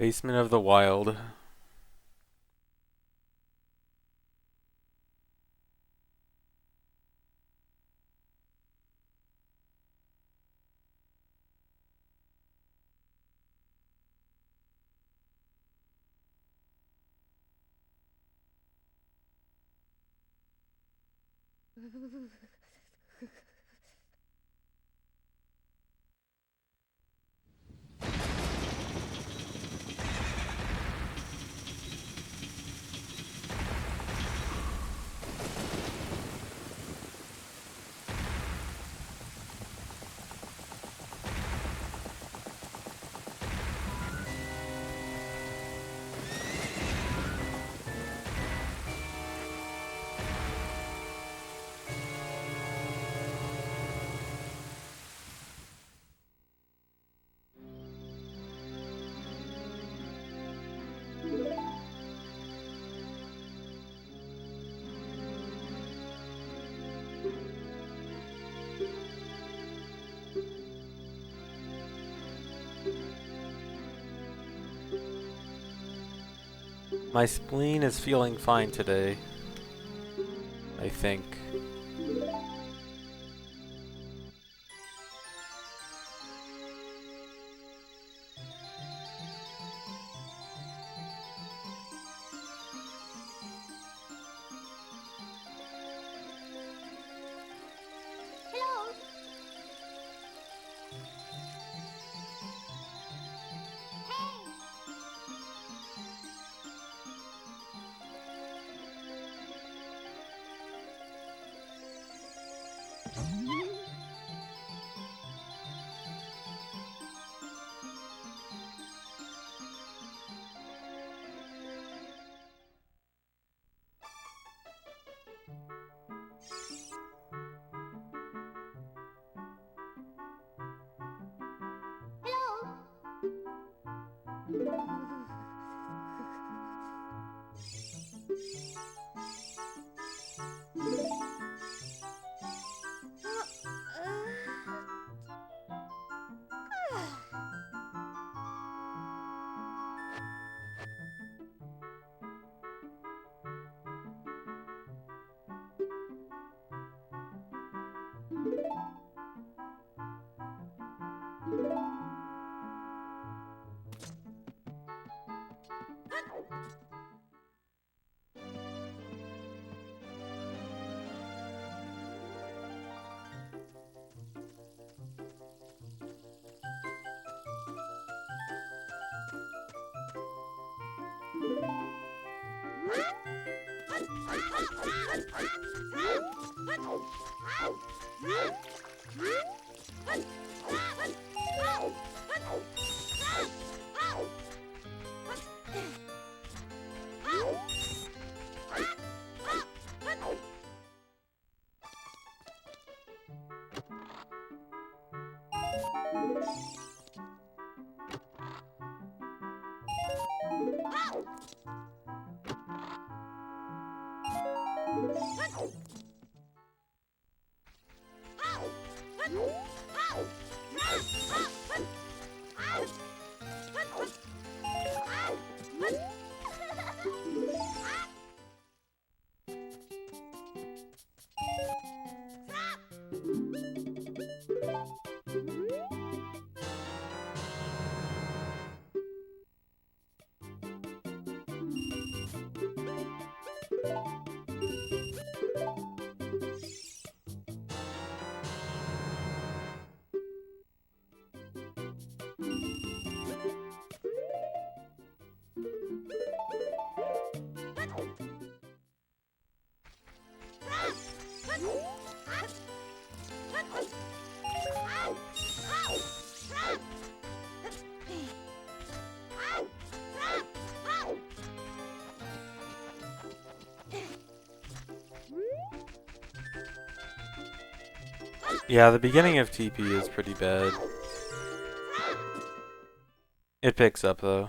Basement of the Wild. My spleen is feeling fine today, I think. Yeah, the beginning of TP is pretty bad. It picks up though.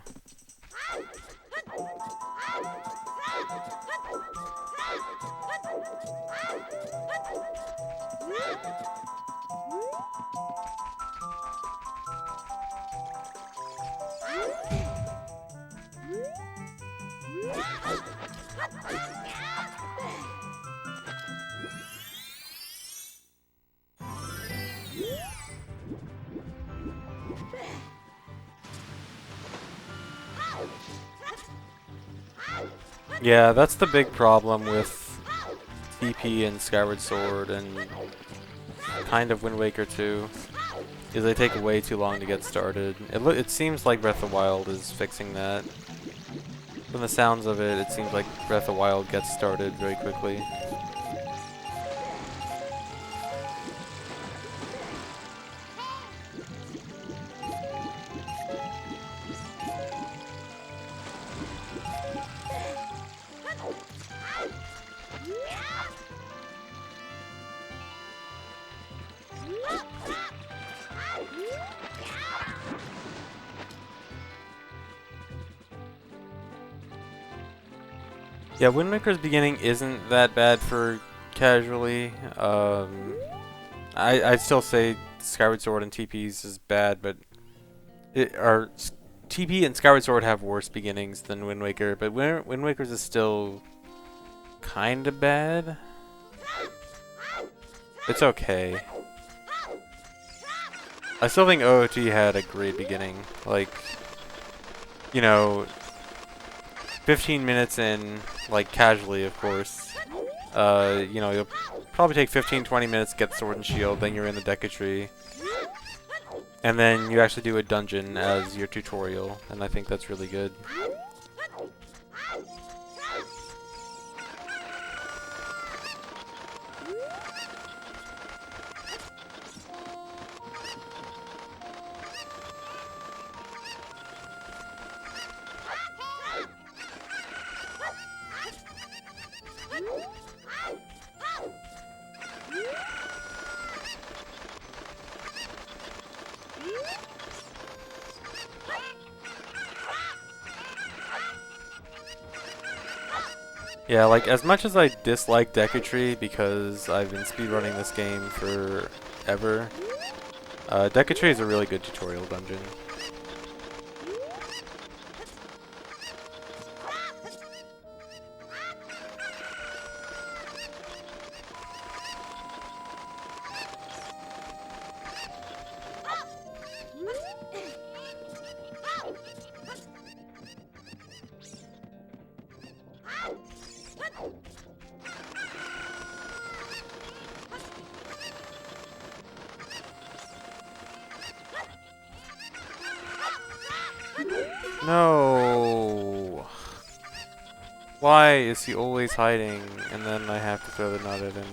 Yeah, that's the big problem with TP and Skyward Sword and kind of Wind Waker 2, is they take way too long to get started. It seems like Breath of the Wild is fixing that. From the sounds of it, it seems like Breath of the Wild gets started very quickly. Yeah, Wind Waker's beginning isn't that bad for casually. I'd still say Skyward Sword and TP's is bad, but TP and Skyward Sword have worse beginnings than Wind Waker, but Wind Waker's is still kind of bad. It's okay. I still think OOT had a great beginning. Like, you know, 15 minutes in, like casually, of course. You know, you'll probably take 15-20 minutes to get Sword and Shield, then you're in the Deku Tree. And then you actually do a dungeon as your tutorial, and I think that's really good. Yeah, like, as much as I dislike Deku Tree because I've been speedrunning this game forever, Deku Tree is a really good tutorial dungeon. No! Why is he always hiding, and then I have to throw the nut at him?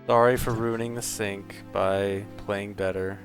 Sorry for ruining the sync by playing better.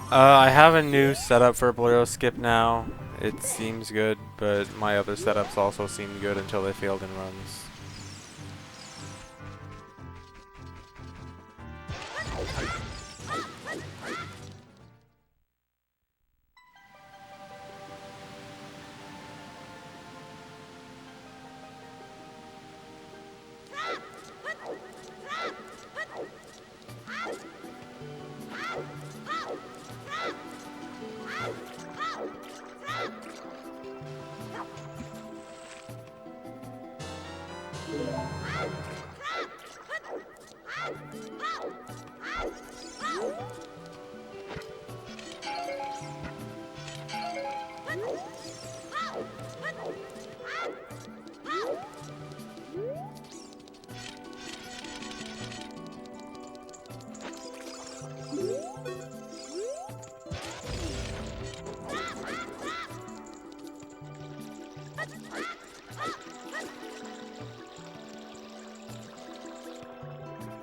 I have a new setup for Bolero Skip now. It seems good, but my other setups also seemed good until they failed in runs.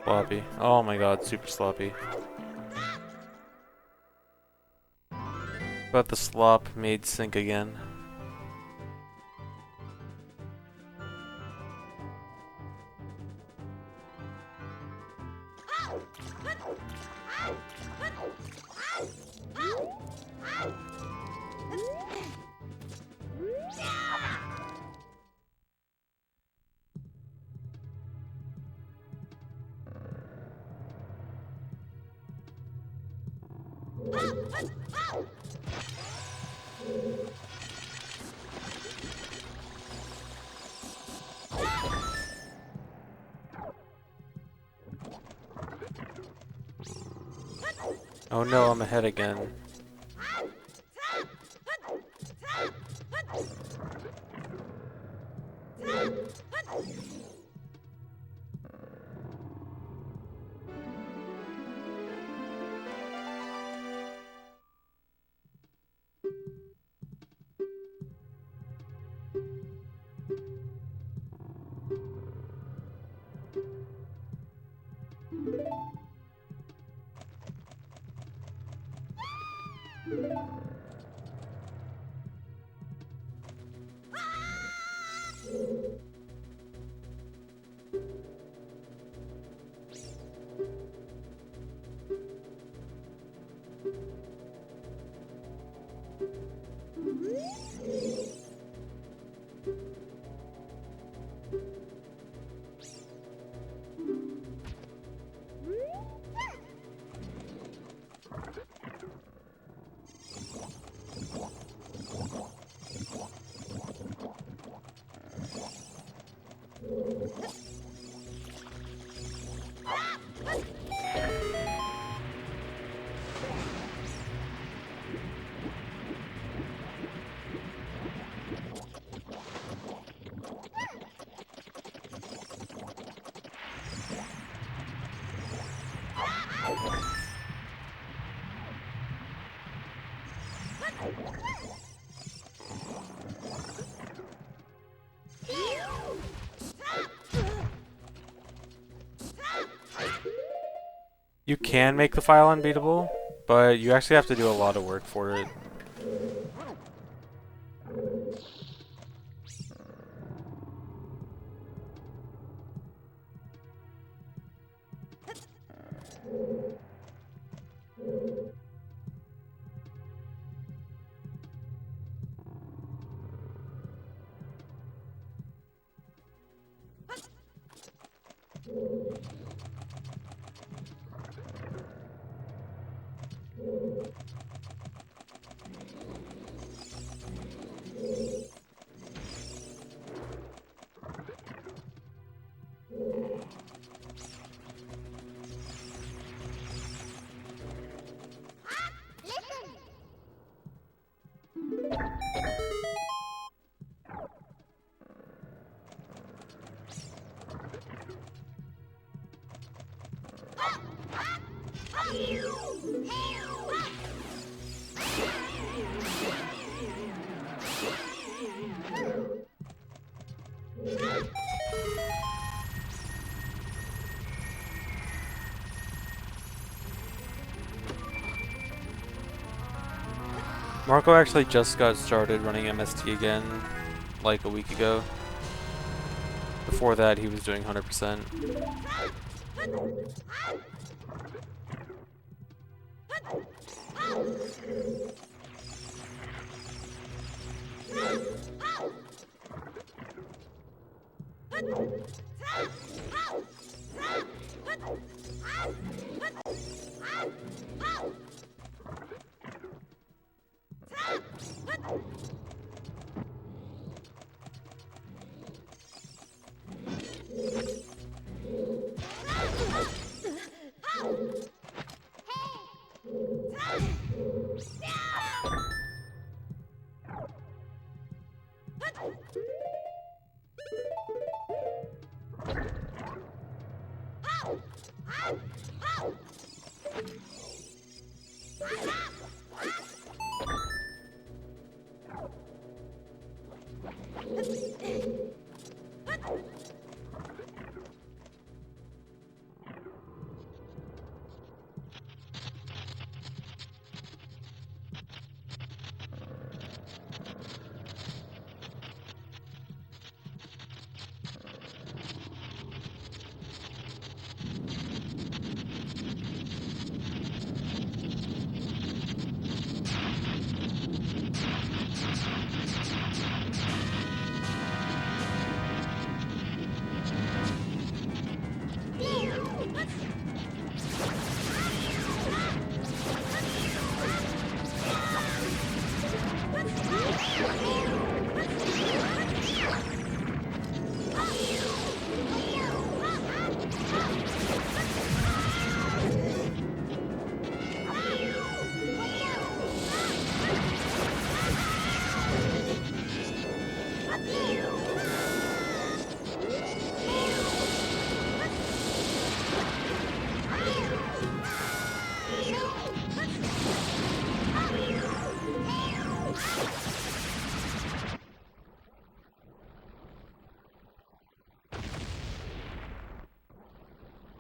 Sloppy. Oh my god, super sloppy. But the slop made sync again. Oh no, I'm ahead again. You can make the file unbeatable, but you actually have to do a lot of work for it. Marco actually just got started running MST again, like a week ago. Before that, he was doing 100%.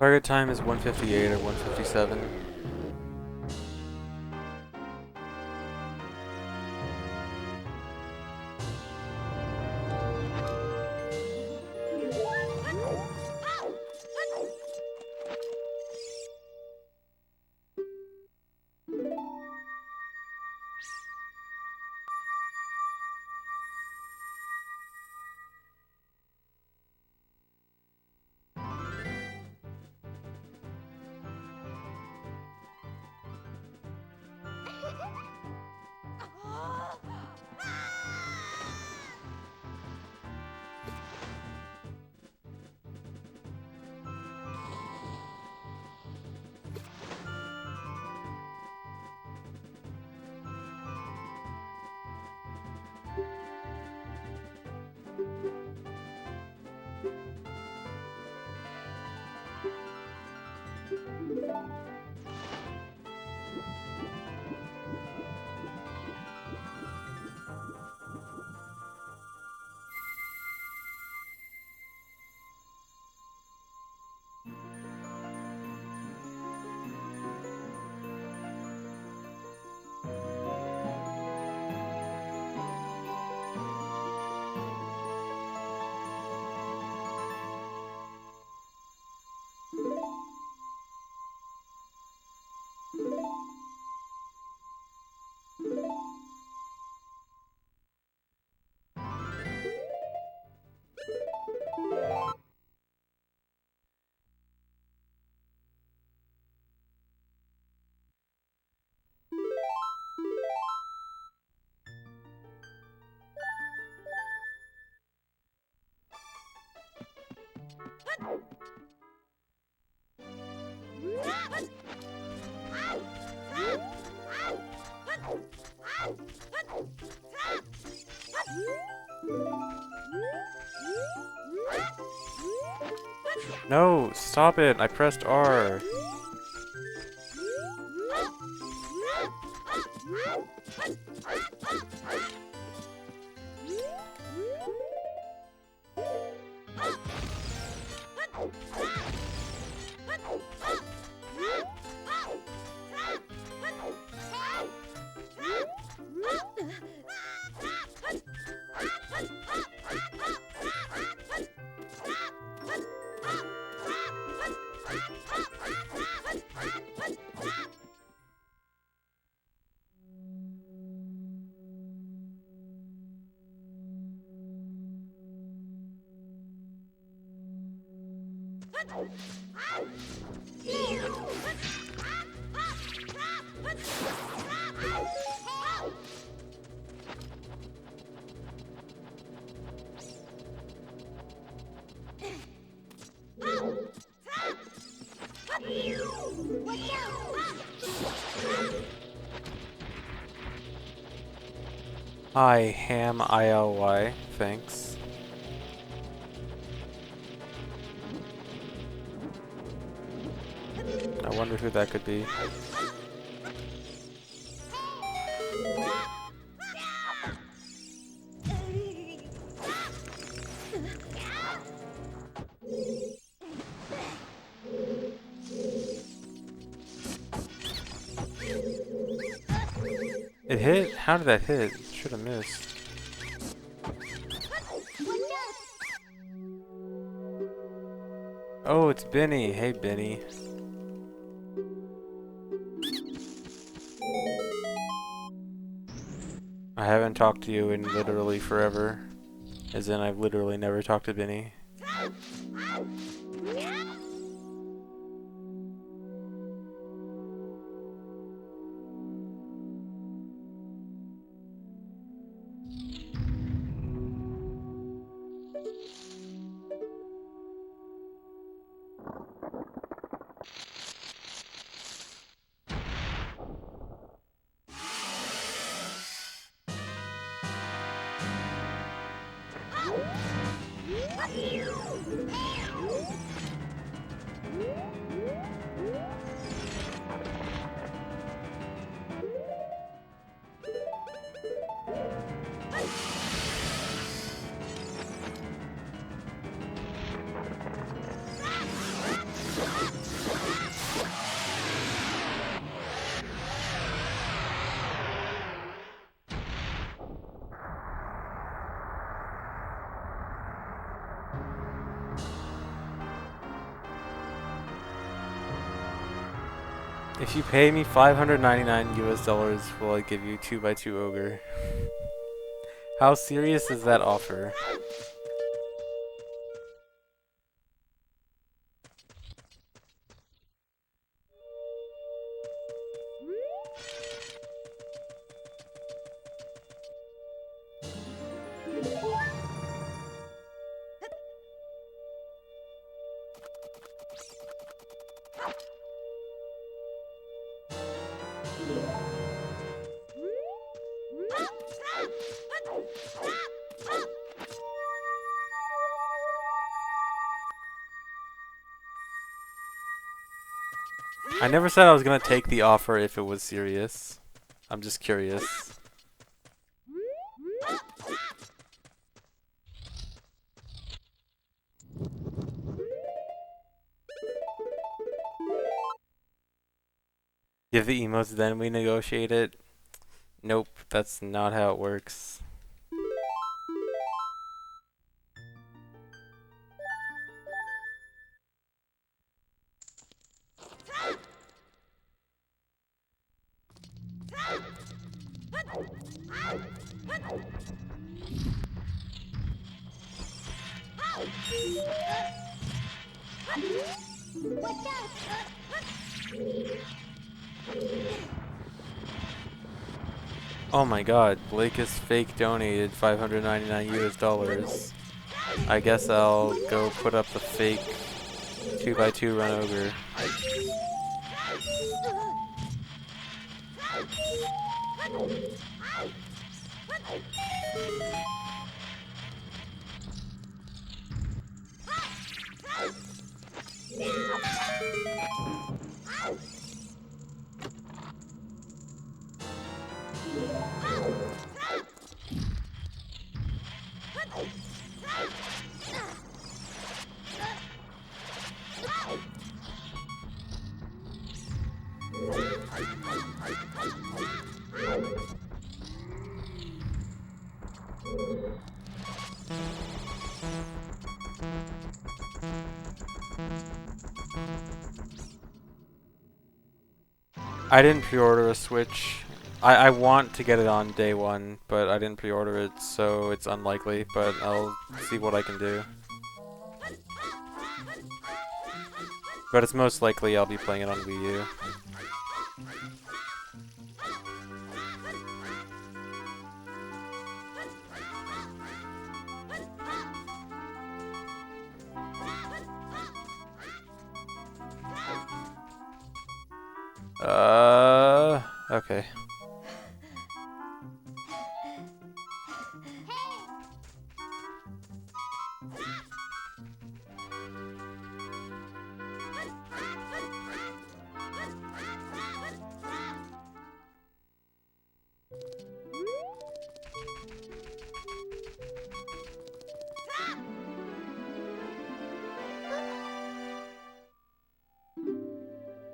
Target time is 158 or 157. No, stop it. I pressed R. Hi, Ham ILY. Thanks. I wonder who that could be. It hit? How did that hit? Should have missed. Oh, it's Benny. Hey, Benny. I haven't talked to you in literally forever. As in, I've literally never talked to Benny. If you pay me $599 US, will I give you 2x2 ogre? How serious is that offer? I never said I was gonna take the offer if it was serious. I'm just curious. Give the emotes, then we negotiate it? Nope, that's not how it works. Oh my god, Blake has fake donated $599 US. I guess I'll go put up the fake 2x2 run ogre. I didn't pre-order a Switch. I want to get it on day one, but I didn't pre-order it, so it's unlikely, but I'll see what I can do. But it's most likely I'll be playing it on Wii U. Okay.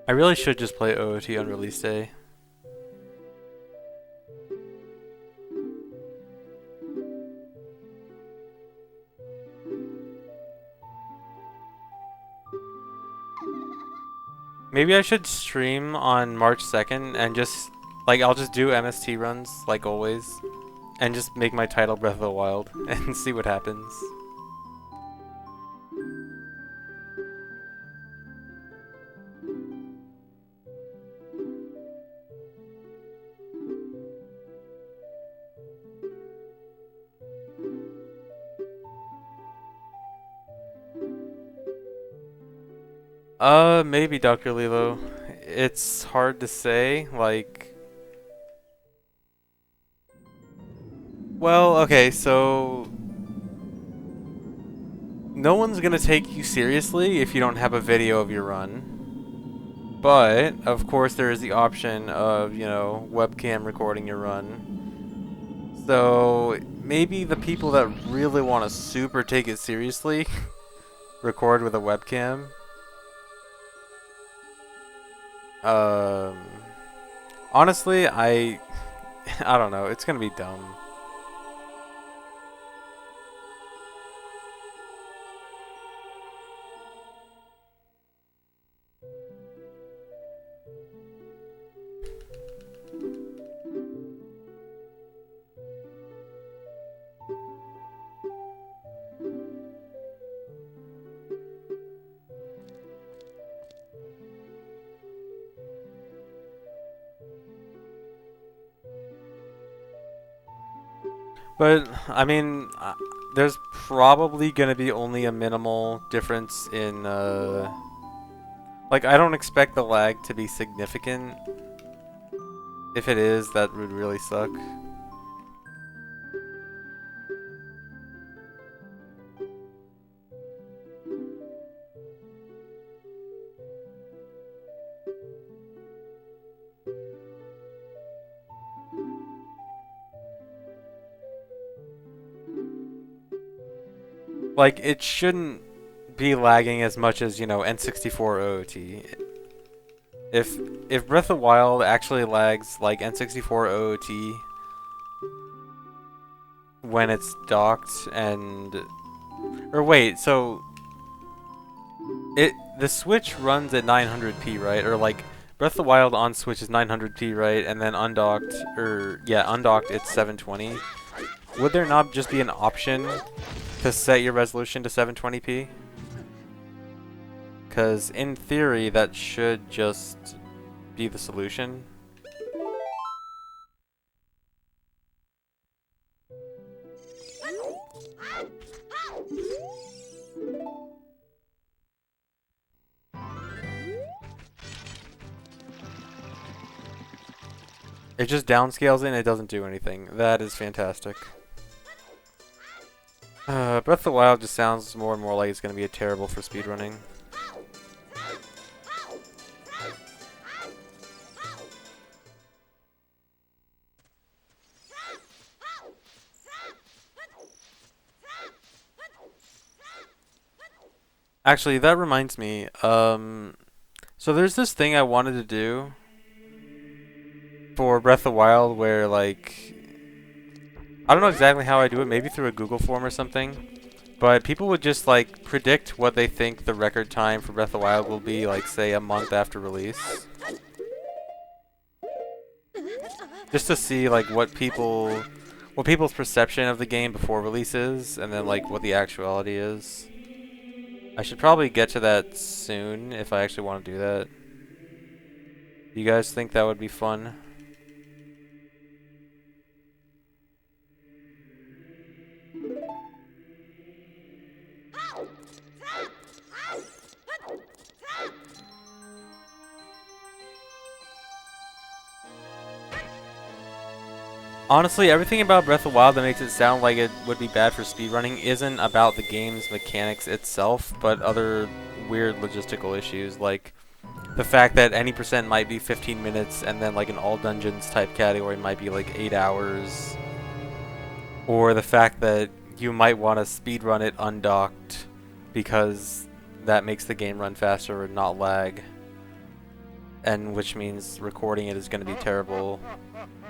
I really should just play OOT on release day. Maybe I should stream on March 2nd and just, like, I'll just do MST runs, like always, and just make my title Breath of the Wild and see what happens. Maybe Dr. Lilo. It's hard to say, like... Well, okay, so... No one's gonna take you seriously if you don't have a video of your run. But, of course, there is the option of, you know, webcam recording your run. So, maybe the people that really want to super take it seriously record with a webcam. Honestly, I don't know. It's gonna be dumb. But, I mean, there's probably gonna be only a minimal difference in, like, I don't expect the lag to be significant. If it is, that would really suck. Like, it shouldn't be lagging as much as, you know, N64 OOT. If Breath of the Wild actually lags like N64 OOT when it's docked and... Or wait, so... The Switch runs at 900p, right? Or like, Breath of the Wild on Switch is 900p, right? And then undocked, undocked it's 720. Would there not just be an option to set your resolution to 720p? Because in theory, that should just be the solution. It just downscales it and it doesn't do anything. That is fantastic. Breath of the Wild just sounds more and more like it's going to be terrible for speedrunning. Actually, that reminds me. So there's this thing I wanted to do for Breath of the Wild where, like, I don't know exactly how I do it, maybe through a Google form or something, but people would just, like, predict what they think the record time for Breath of the Wild will be, like, say, a month after release. Just to see, like, what people's perception of the game before release is, and then, like, what the actuality is. I should probably get to that soon if I actually want to do that. You guys think that would be fun? Honestly, everything about Breath of the Wild that makes it sound like it would be bad for speedrunning isn't about the game's mechanics itself, but other weird logistical issues, like the fact that any percent might be 15 minutes and then like an all dungeons type category might be like 8 hours, or the fact that you might want to speedrun it undocked because that makes the game run faster and not lag, and which means recording it is going to be terrible.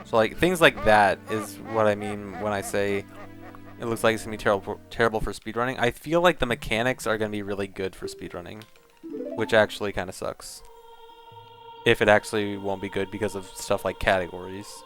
So like things like that is what I mean when I say it looks like it's going to be terrible for speedrunning. I feel like the mechanics are going to be really good for speedrunning, which actually kind of sucks. If it actually won't be good because of stuff like categories.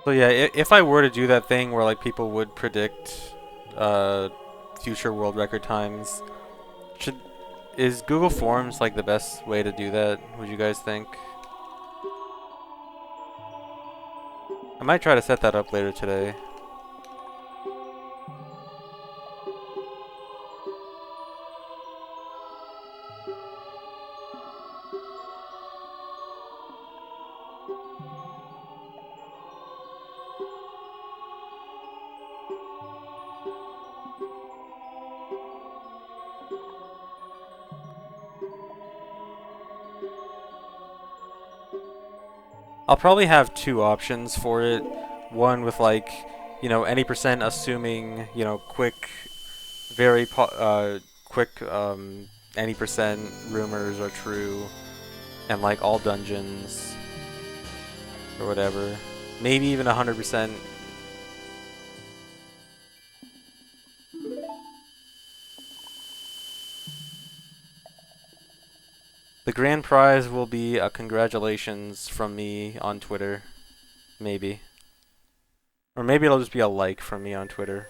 So yeah, if I were to do that thing where like people would predict future world record times, is Google Forms like the best way to do that? Would you guys think? I might try to set that up later today. I'll probably have two options for it. One with like, you know, any percent assuming, you know, quick, very quick, any percent rumors are true, and like all dungeons or whatever. Maybe even 100%. The grand prize will be a congratulations from me on Twitter. Maybe. Or maybe it'll just be a like from me on Twitter.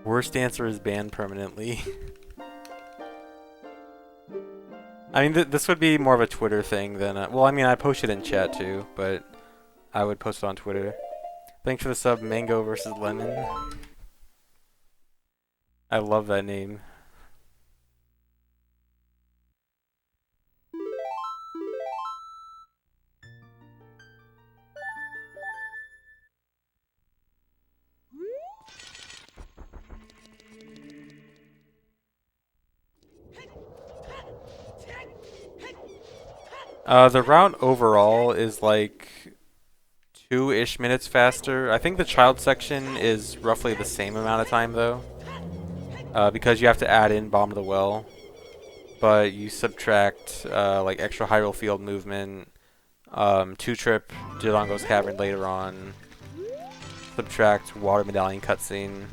Worst answer is banned permanently. I mean, this would be more of a Twitter thing than well, I mean, I post it in chat too, but I would post it on Twitter. Thanks for the sub, Mango versus Lemon. I love that name. The route overall is like 2-ish minutes faster. I think the child section is roughly the same amount of time though. because you have to add in Bomb to the Well, but you subtract like extra Hyrule Field movement, 2-trip Dodongo's Cavern later on, subtract Water Medallion cutscene.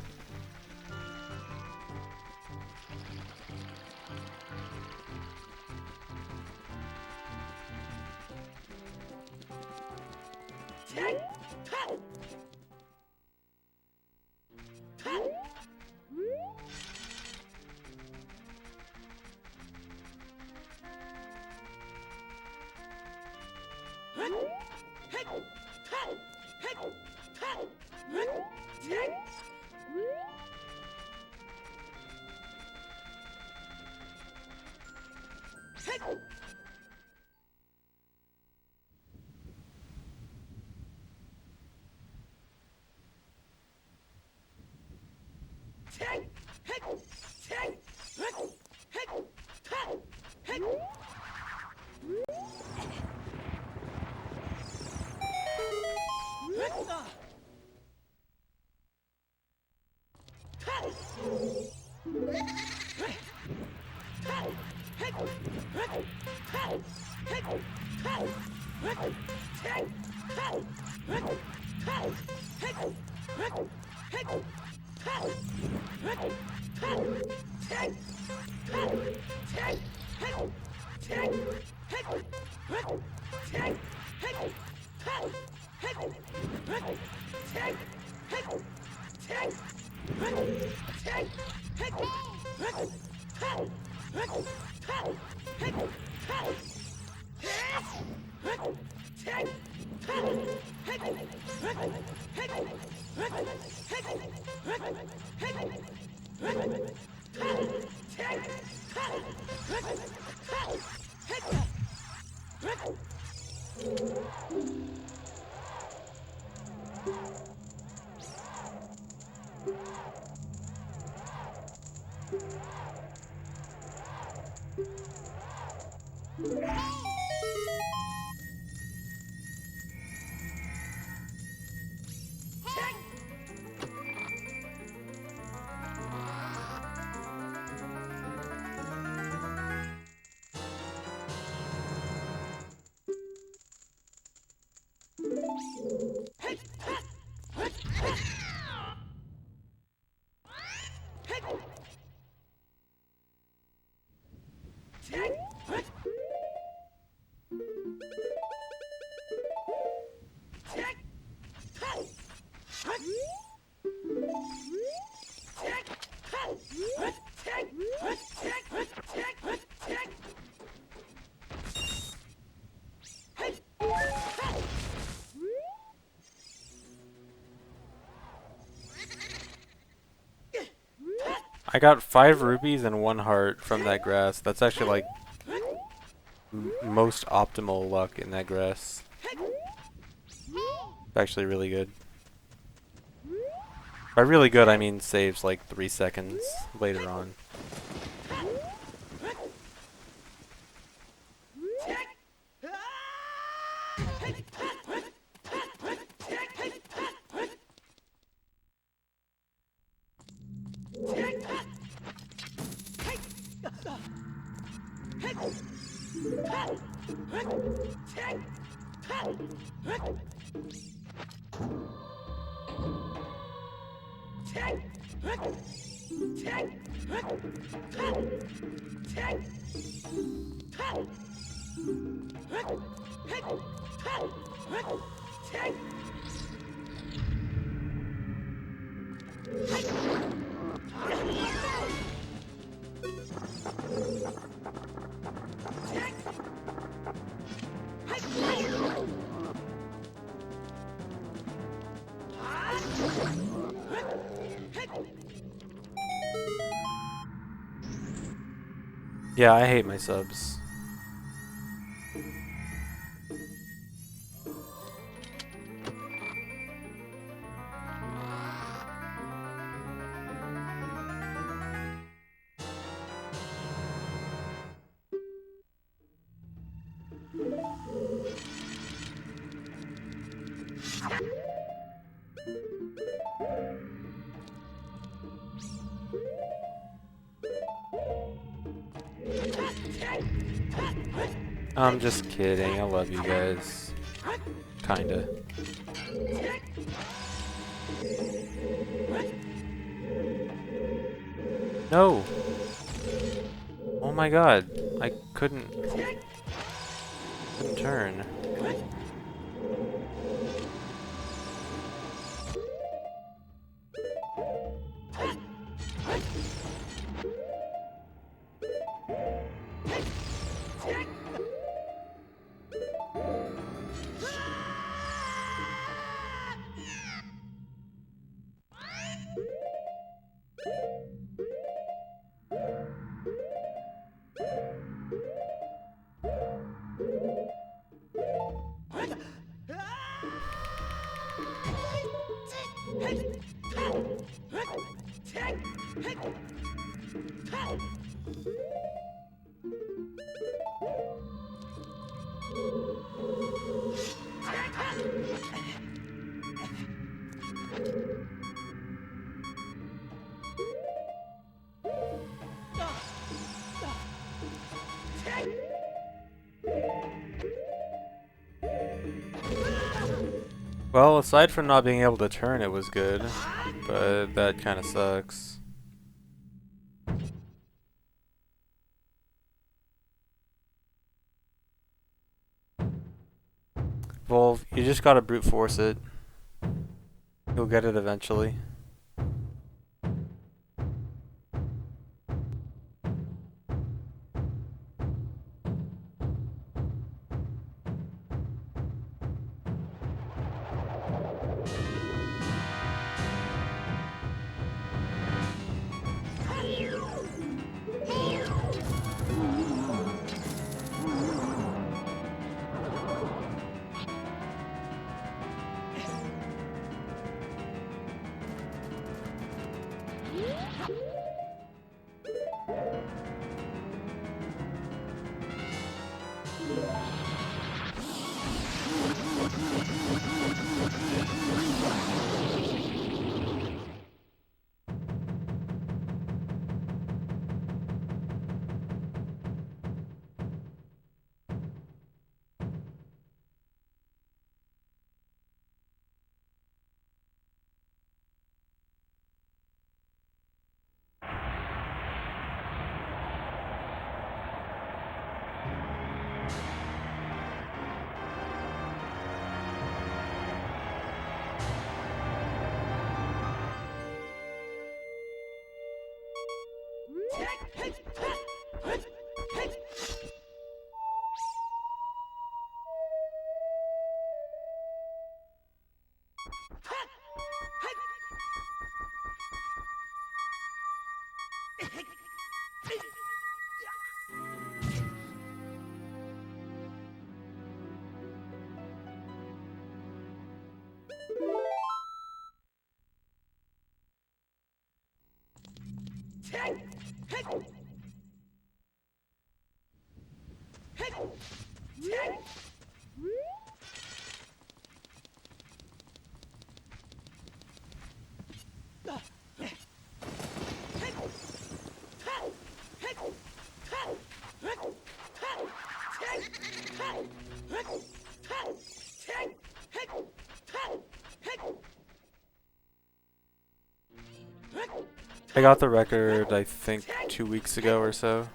I got 5 rupees and 1 heart from that grass. That's actually like most optimal luck in that grass. It's actually really good. By really good, I mean saves like 3 seconds later on. Yeah, I hate my subs. I'm just kidding. I love you guys. Kinda. No! Oh my god. I couldn't turn. Well, aside from not being able to turn, it was good. But that kind of sucks. Well, you just gotta brute force it. You'll get it eventually. I got the record, I think, 2 weeks ago or so.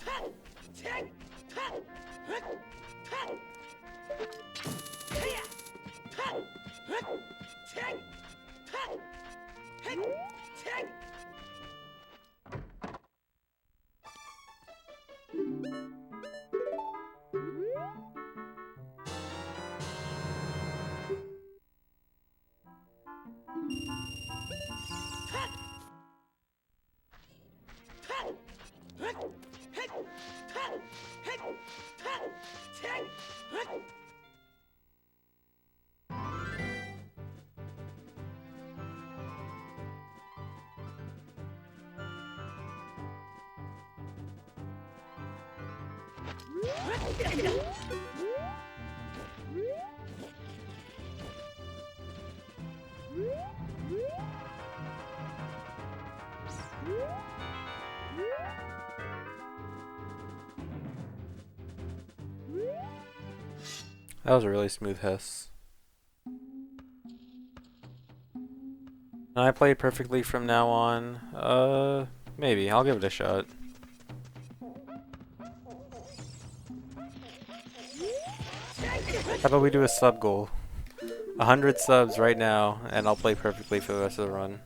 That was a really smooth hiss. Can I play perfectly from now on? Maybe. I'll give it a shot. How about we do a sub goal? 100 subs right now, and I'll play perfectly for the rest of the run.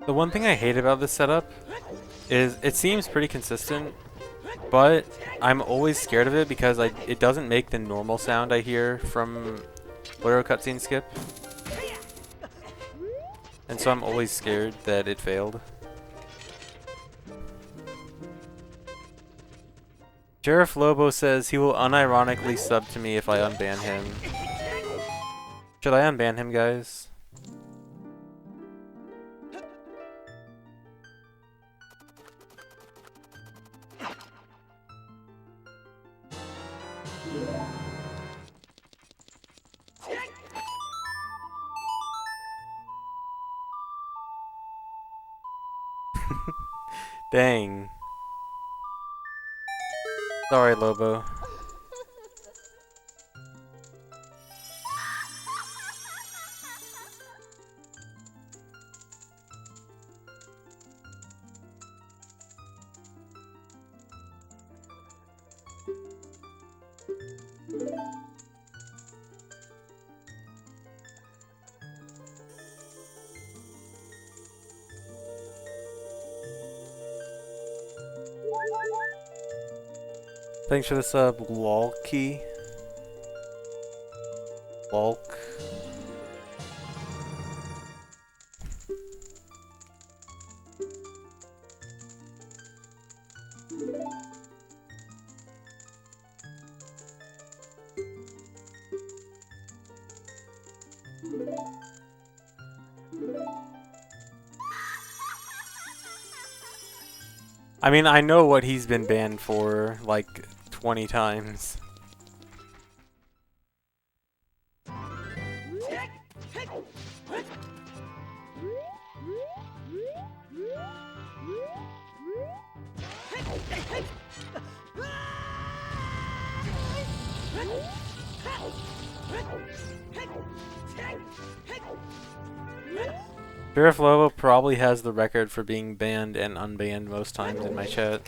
The one thing I hate about this setup is it seems pretty consistent, but I'm always scared of it because it doesn't make the normal sound I hear from Bluro cutscene skip. And so I'm always scared that it failed. Sheriff Lobo says he will unironically sub to me if I unban him. Should I unban him, guys? Dang. Sorry, Lobo. Thanks for the sub, Walky. Walk. I mean, I know what he's been banned for, like, 20 times. Sheriff Lobo probably has the record for being banned and unbanned most times in my chat.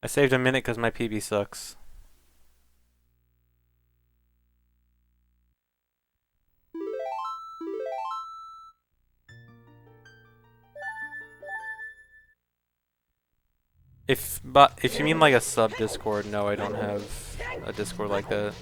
I saved a minute because my PB sucks. If you mean like a sub Discord, no, I don't have a Discord like that.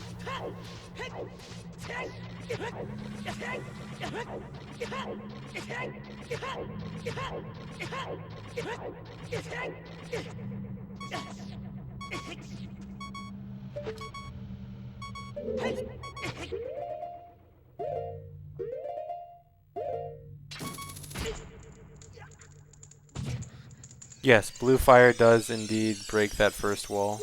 Yes, blue fire does indeed break that first wall.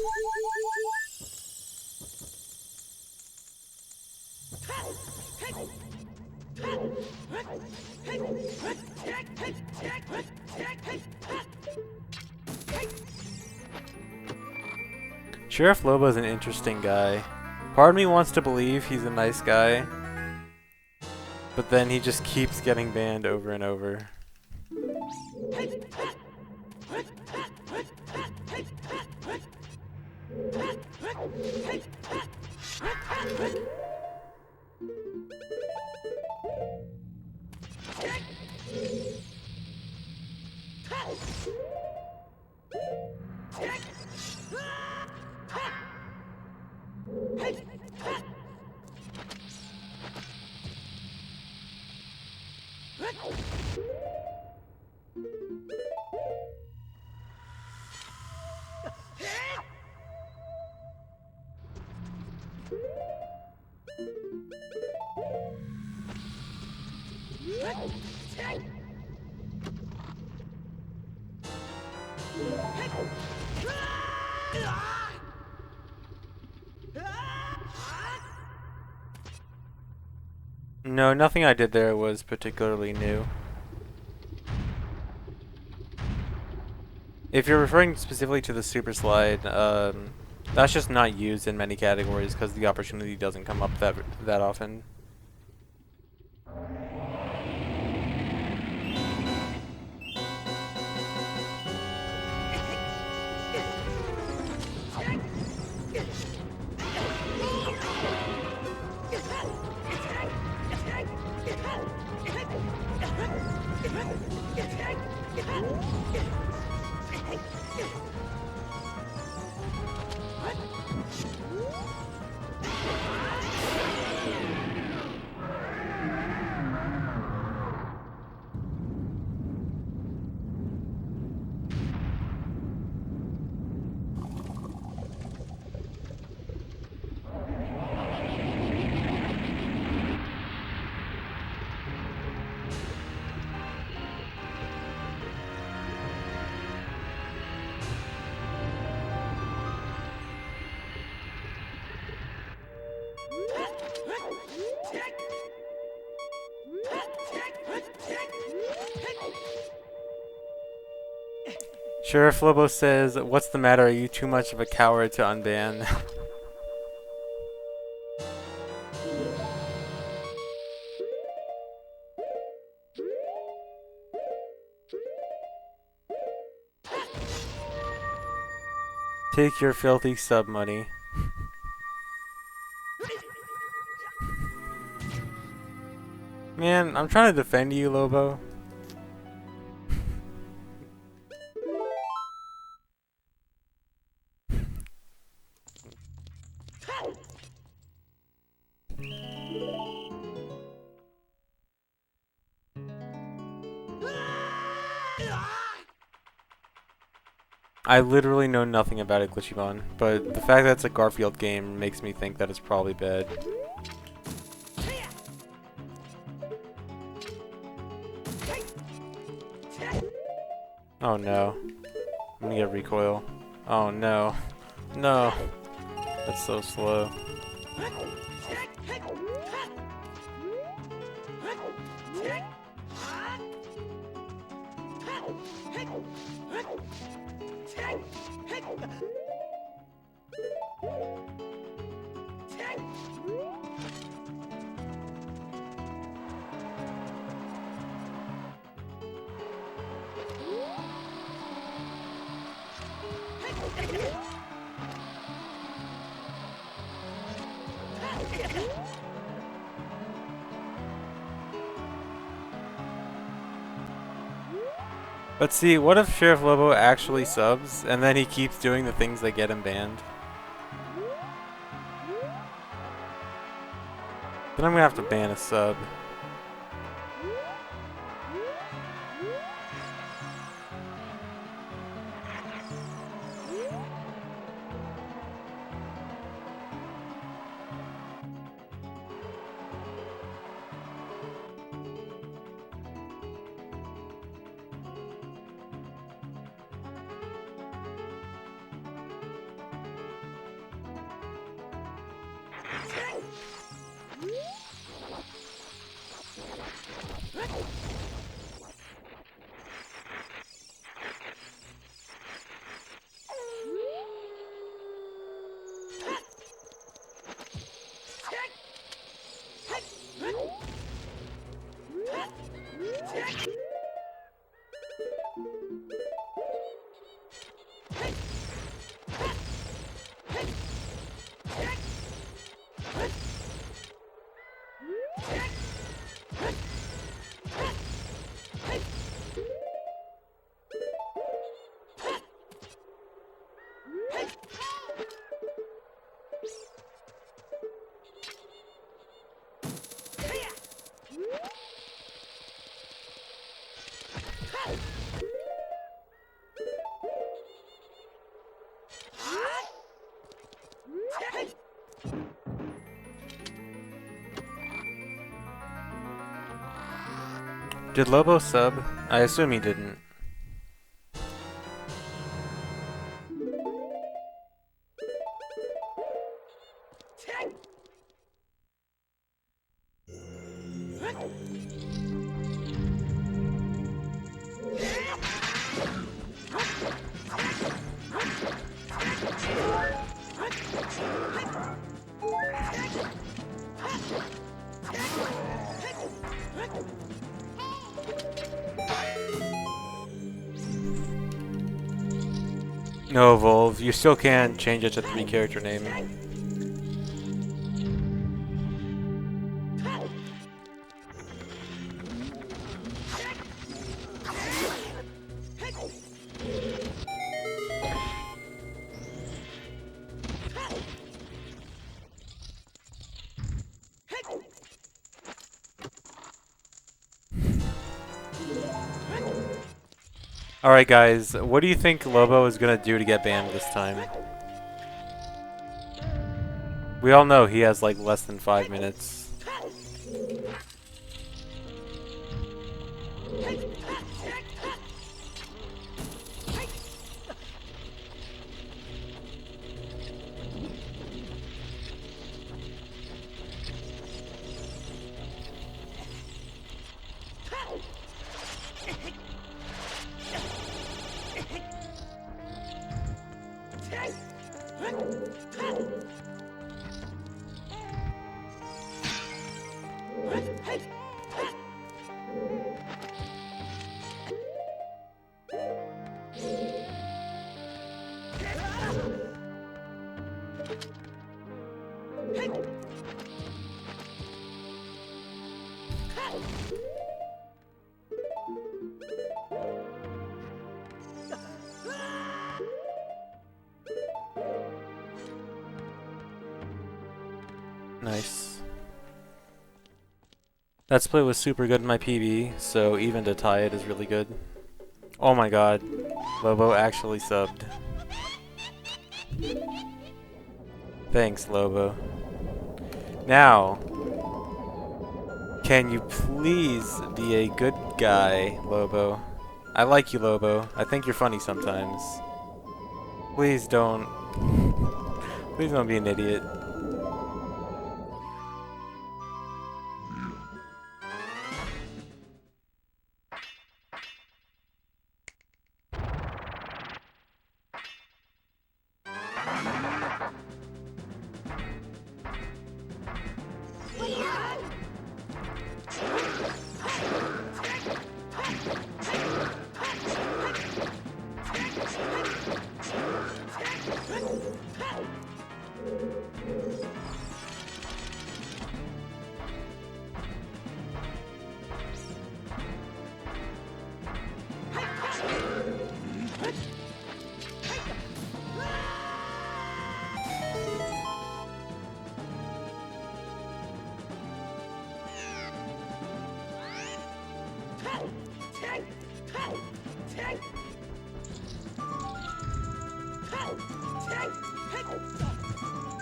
Sheriff Lobo's an interesting guy. Part of me wants to believe he's a nice guy, but then he just keeps getting banned over and over. No, nothing I did there was particularly new. If you're referring specifically to the super slide, that's just not used in many categories because the opportunity doesn't come up that often. Sheriff Lobo says, "What's the matter? Are you too much of a coward to unban?" Take your filthy sub money. Man, I'm trying to defend you, Lobo. I literally know nothing about it, Glitchybon, but the fact that it's a Garfield game makes me think that it's probably bad. Oh no. I'm gonna get recoil. Oh no. No. That's so slow. But see, what if Sheriff Lobo actually subs, and then he keeps doing the things that get him banned? Then I'm gonna have to ban a sub. Did Lobo sub? I assume he didn't. No, Volv, you still can't change it to 3-character name. Alright guys, what do you think Lobo is gonna do to get banned this time? We all know he has like less than 5 minutes. Nice. That split was super good in my PB, so even to tie it is really good. Oh my god, Lobo actually subbed. Thanks, Lobo. Now, can you please be a good guy, Lobo? I like you, Lobo. I think you're funny sometimes. Please don't. Please don't be an idiot.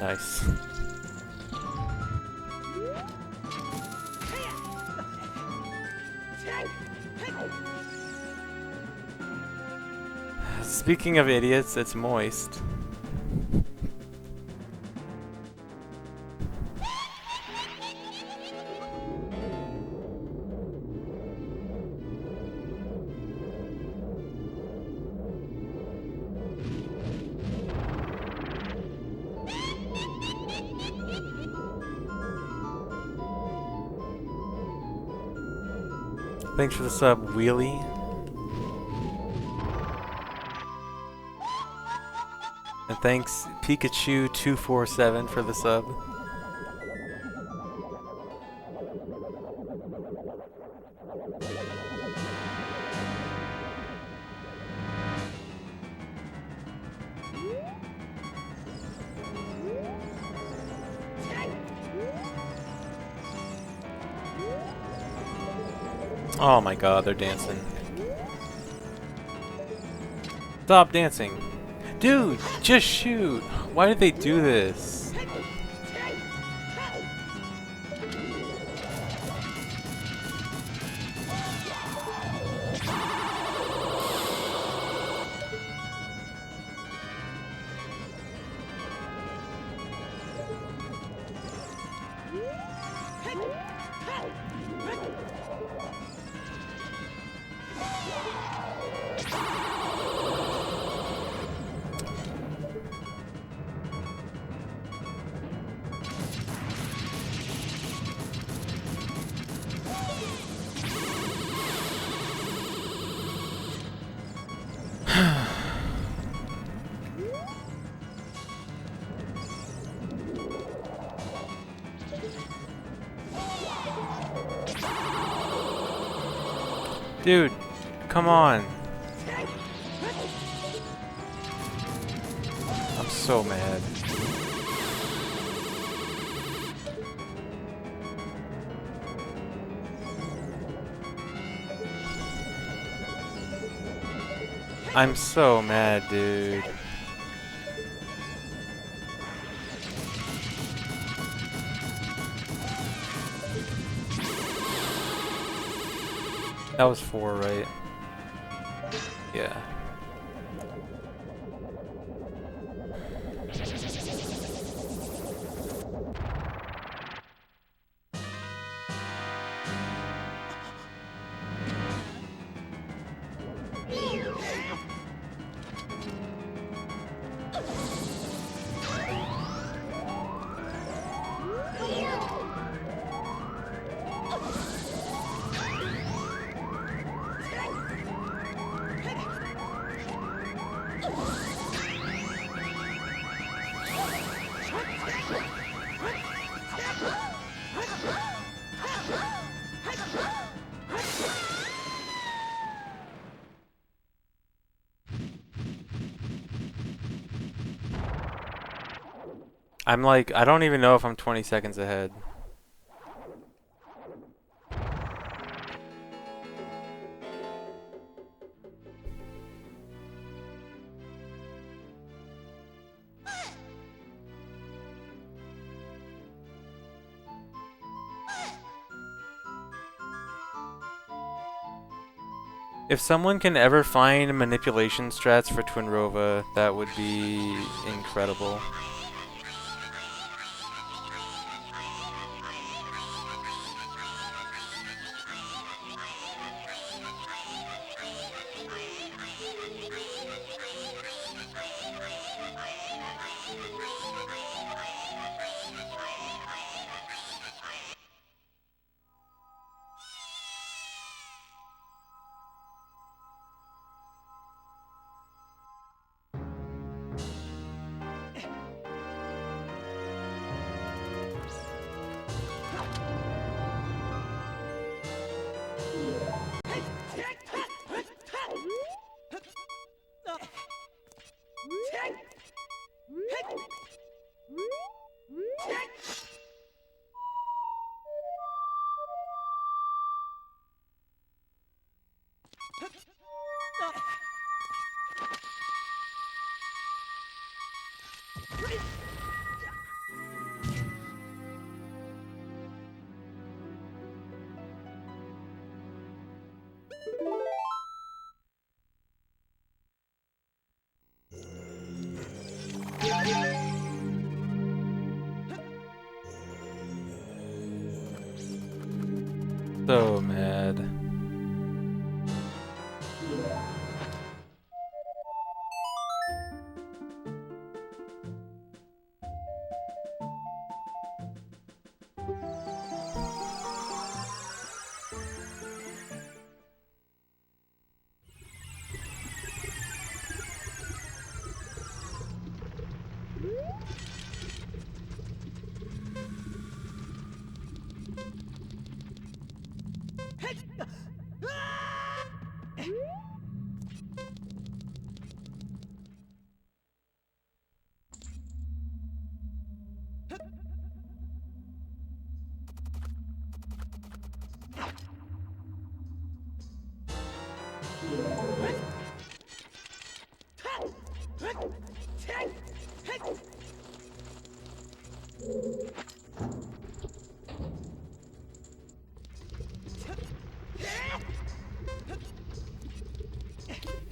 Nice. Speaking of idiots, it's Moist. Thanks for the sub, Wheelie. And thanks, Pikachu247 for the sub. Oh my god, they're dancing. Stop dancing. Dude, just shoot. Why did they do this? Dude, come on. I'm so mad. I'm so mad, dude. That was 4, right? Yeah. I'm like, I don't even know if I'm 20 seconds ahead. If someone can ever find manipulation strats for Twinrova, that would be incredible. So mad.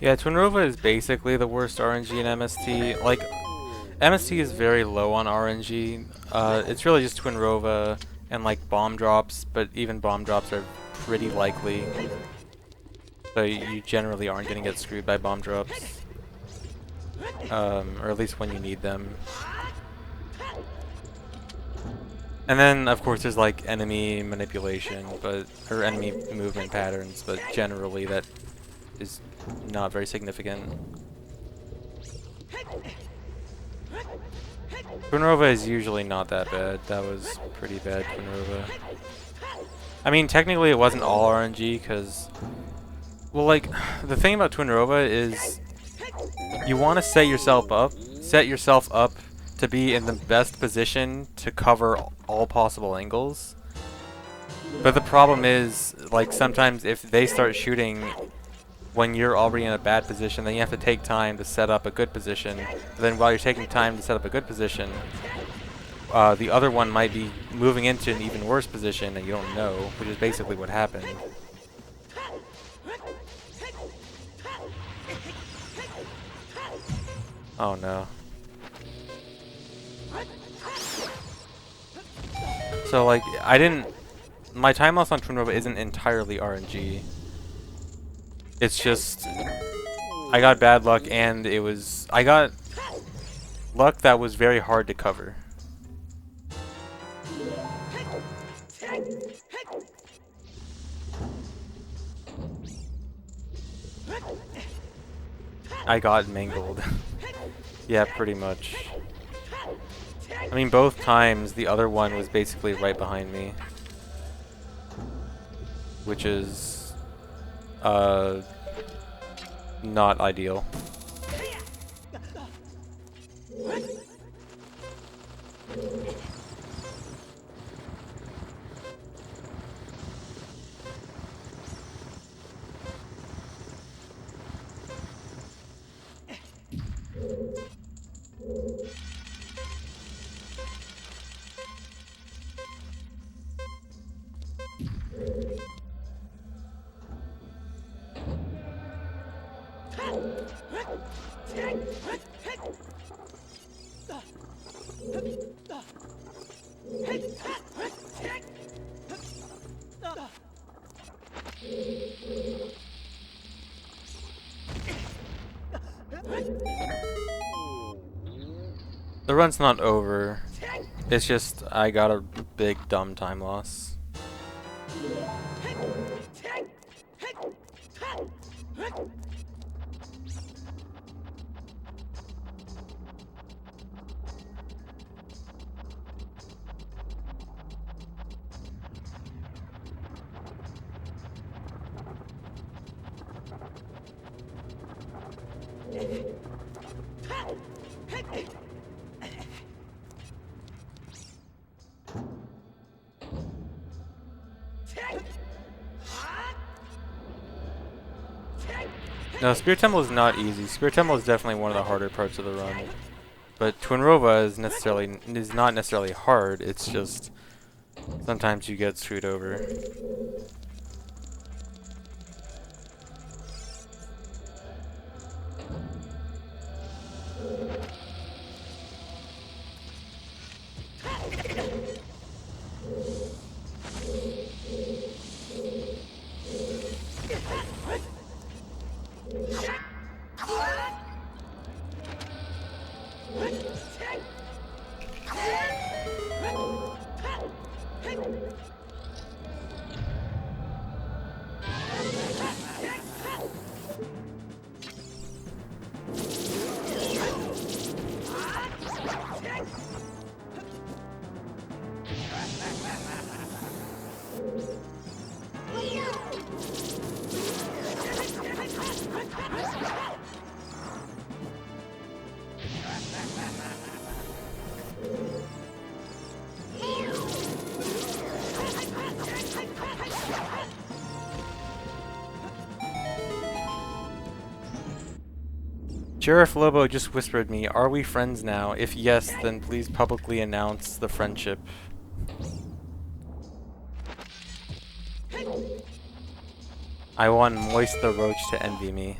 Yeah, Twinrova is basically the worst RNG in MST. Like, MST is very low on RNG. It's really just Twinrova and like bomb drops, but even bomb drops are pretty likely. So you generally aren't going to get screwed by bomb drops. Or at least when you need them. And then, of course, there's like enemy manipulation, or enemy movement patterns, but generally that is not very significant. Twinrova is usually not that bad. That was pretty bad, Twinrova. I mean, technically it wasn't all RNG, because... Well, like, the thing about Twinrova is... You want to set yourself up to be in the best position to cover all possible angles. But the problem is, like, sometimes if they start shooting when you're already in a bad position, then you have to take time to set up a good position. But then while you're taking time to set up a good position, the other one might be moving into an even worse position and you don't know, which is basically what happened. Oh no. So like, my time loss on Twinrova isn't entirely RNG. It's just, I got bad luck and I got luck that was very hard to cover. I got mangled. Yeah, pretty much. I mean, both times the other one was basically right behind me. Which is, not ideal. The run's not over. It's just I got a big dumb time loss. No, Spirit Temple is not easy. Spirit Temple is definitely one of the harder parts of the run. But Twinrova is not necessarily hard, it's just sometimes you get screwed over. Sheriff Lobo just whispered me, "Are we friends now? If yes, then please publicly announce the friendship." I want Moist the Roach to envy me.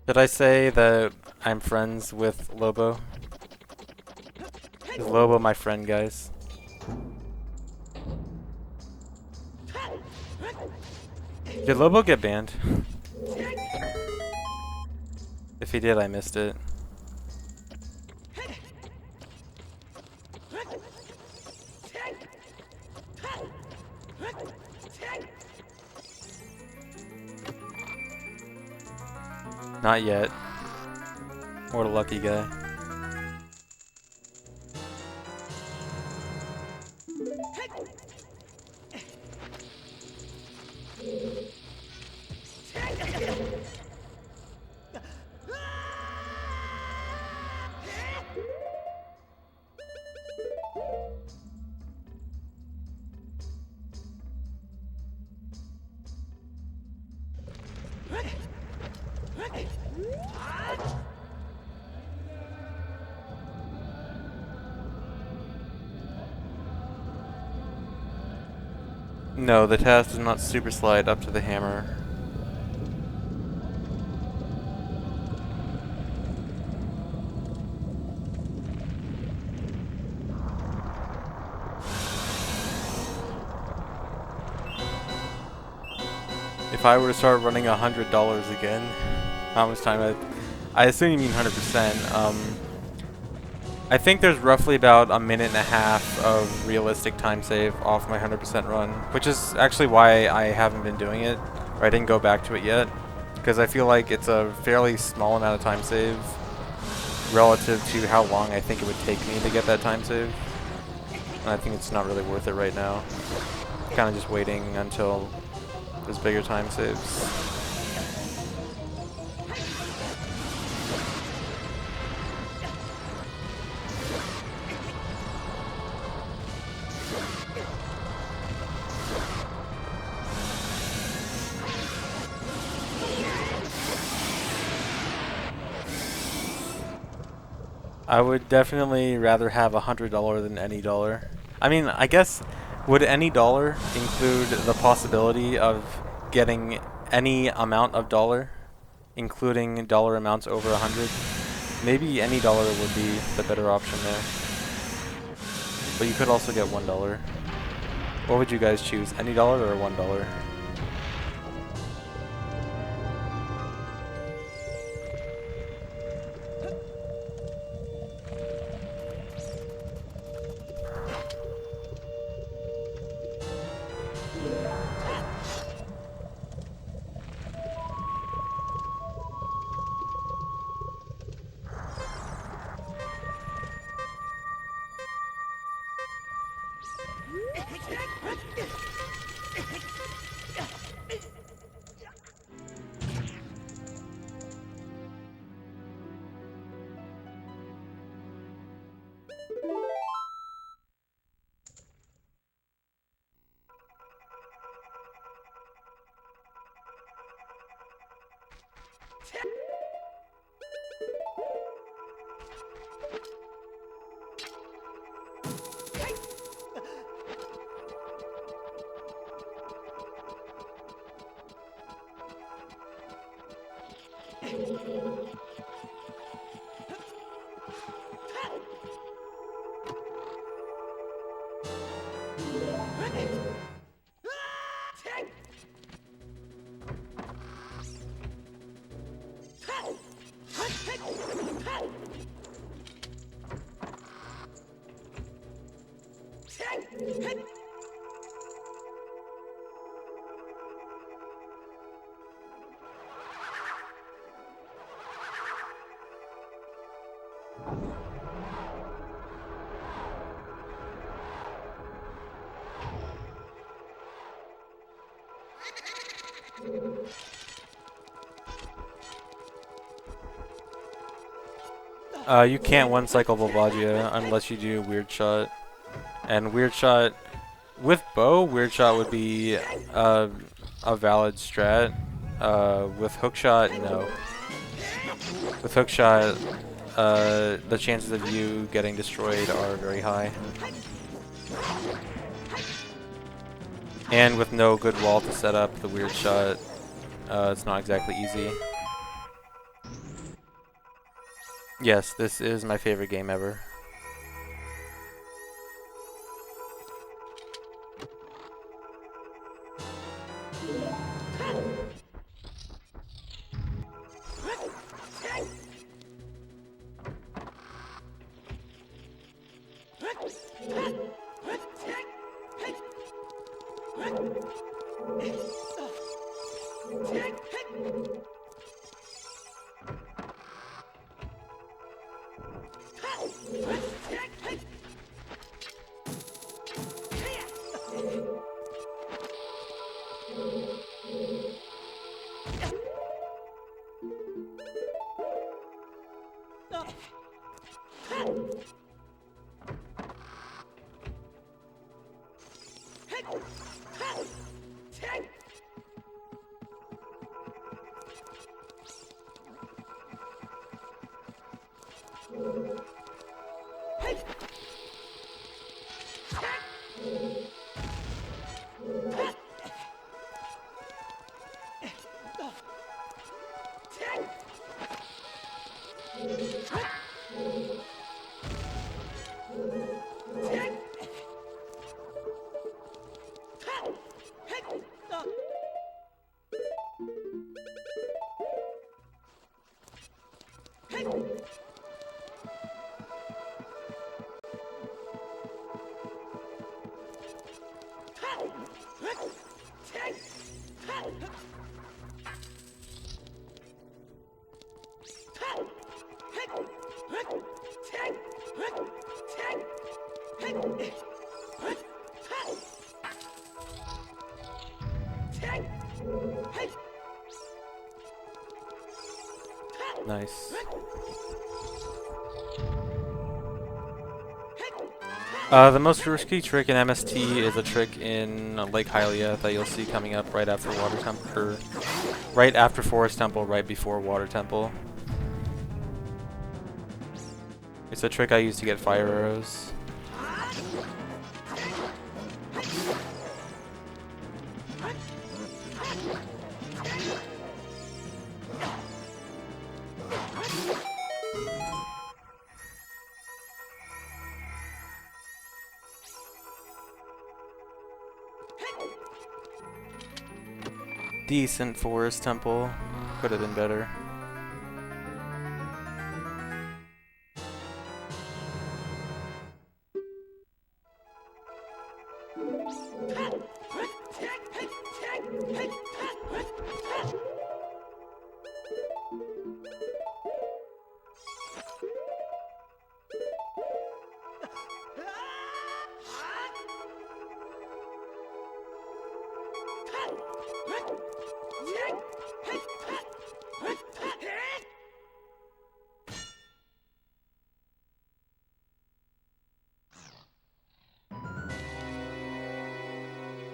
Did I say that I'm friends with Lobo? Is Lobo my friend, guys? Did Lobo get banned? If he did, I missed it. Not yet. What a lucky guy. No, the task does not super slide up to the hammer. If I were to start running $100 again, how much time I assume you mean 100%. I think there's roughly about a minute and a half of realistic time save off my 100% run, which is actually why I haven't been doing it, or I didn't go back to it yet, because I feel like it's a fairly small amount of time save relative to how long I think it would take me to get that time save, and I think it's not really worth it right now. Kind of just waiting until there's bigger time saves. I would definitely rather have $100 than any dollar. I mean, I guess, would any dollar include the possibility of getting any amount of dollar, including dollar amounts over 100? Maybe any dollar would be the better option there. But you could also get $1. What would you guys choose, any dollar or $1? You can't one-cycle Volvagia unless you do Weird Shot. And Weird Shot, with bow, Weird Shot would be a valid strat. With Hook Shot, no. With Hook Shot, the chances of you getting destroyed are very high. And with no good wall to set up the Weird Shot, it's not exactly easy. Yes, this is my favorite game ever. Nice. The most risky trick in MST is a trick in Lake Hylia that you'll see coming up right after Water Temple, or right after Forest Temple, right before Water Temple. It's a trick I use to get fire arrows. Decent Forest Temple. Could have been better.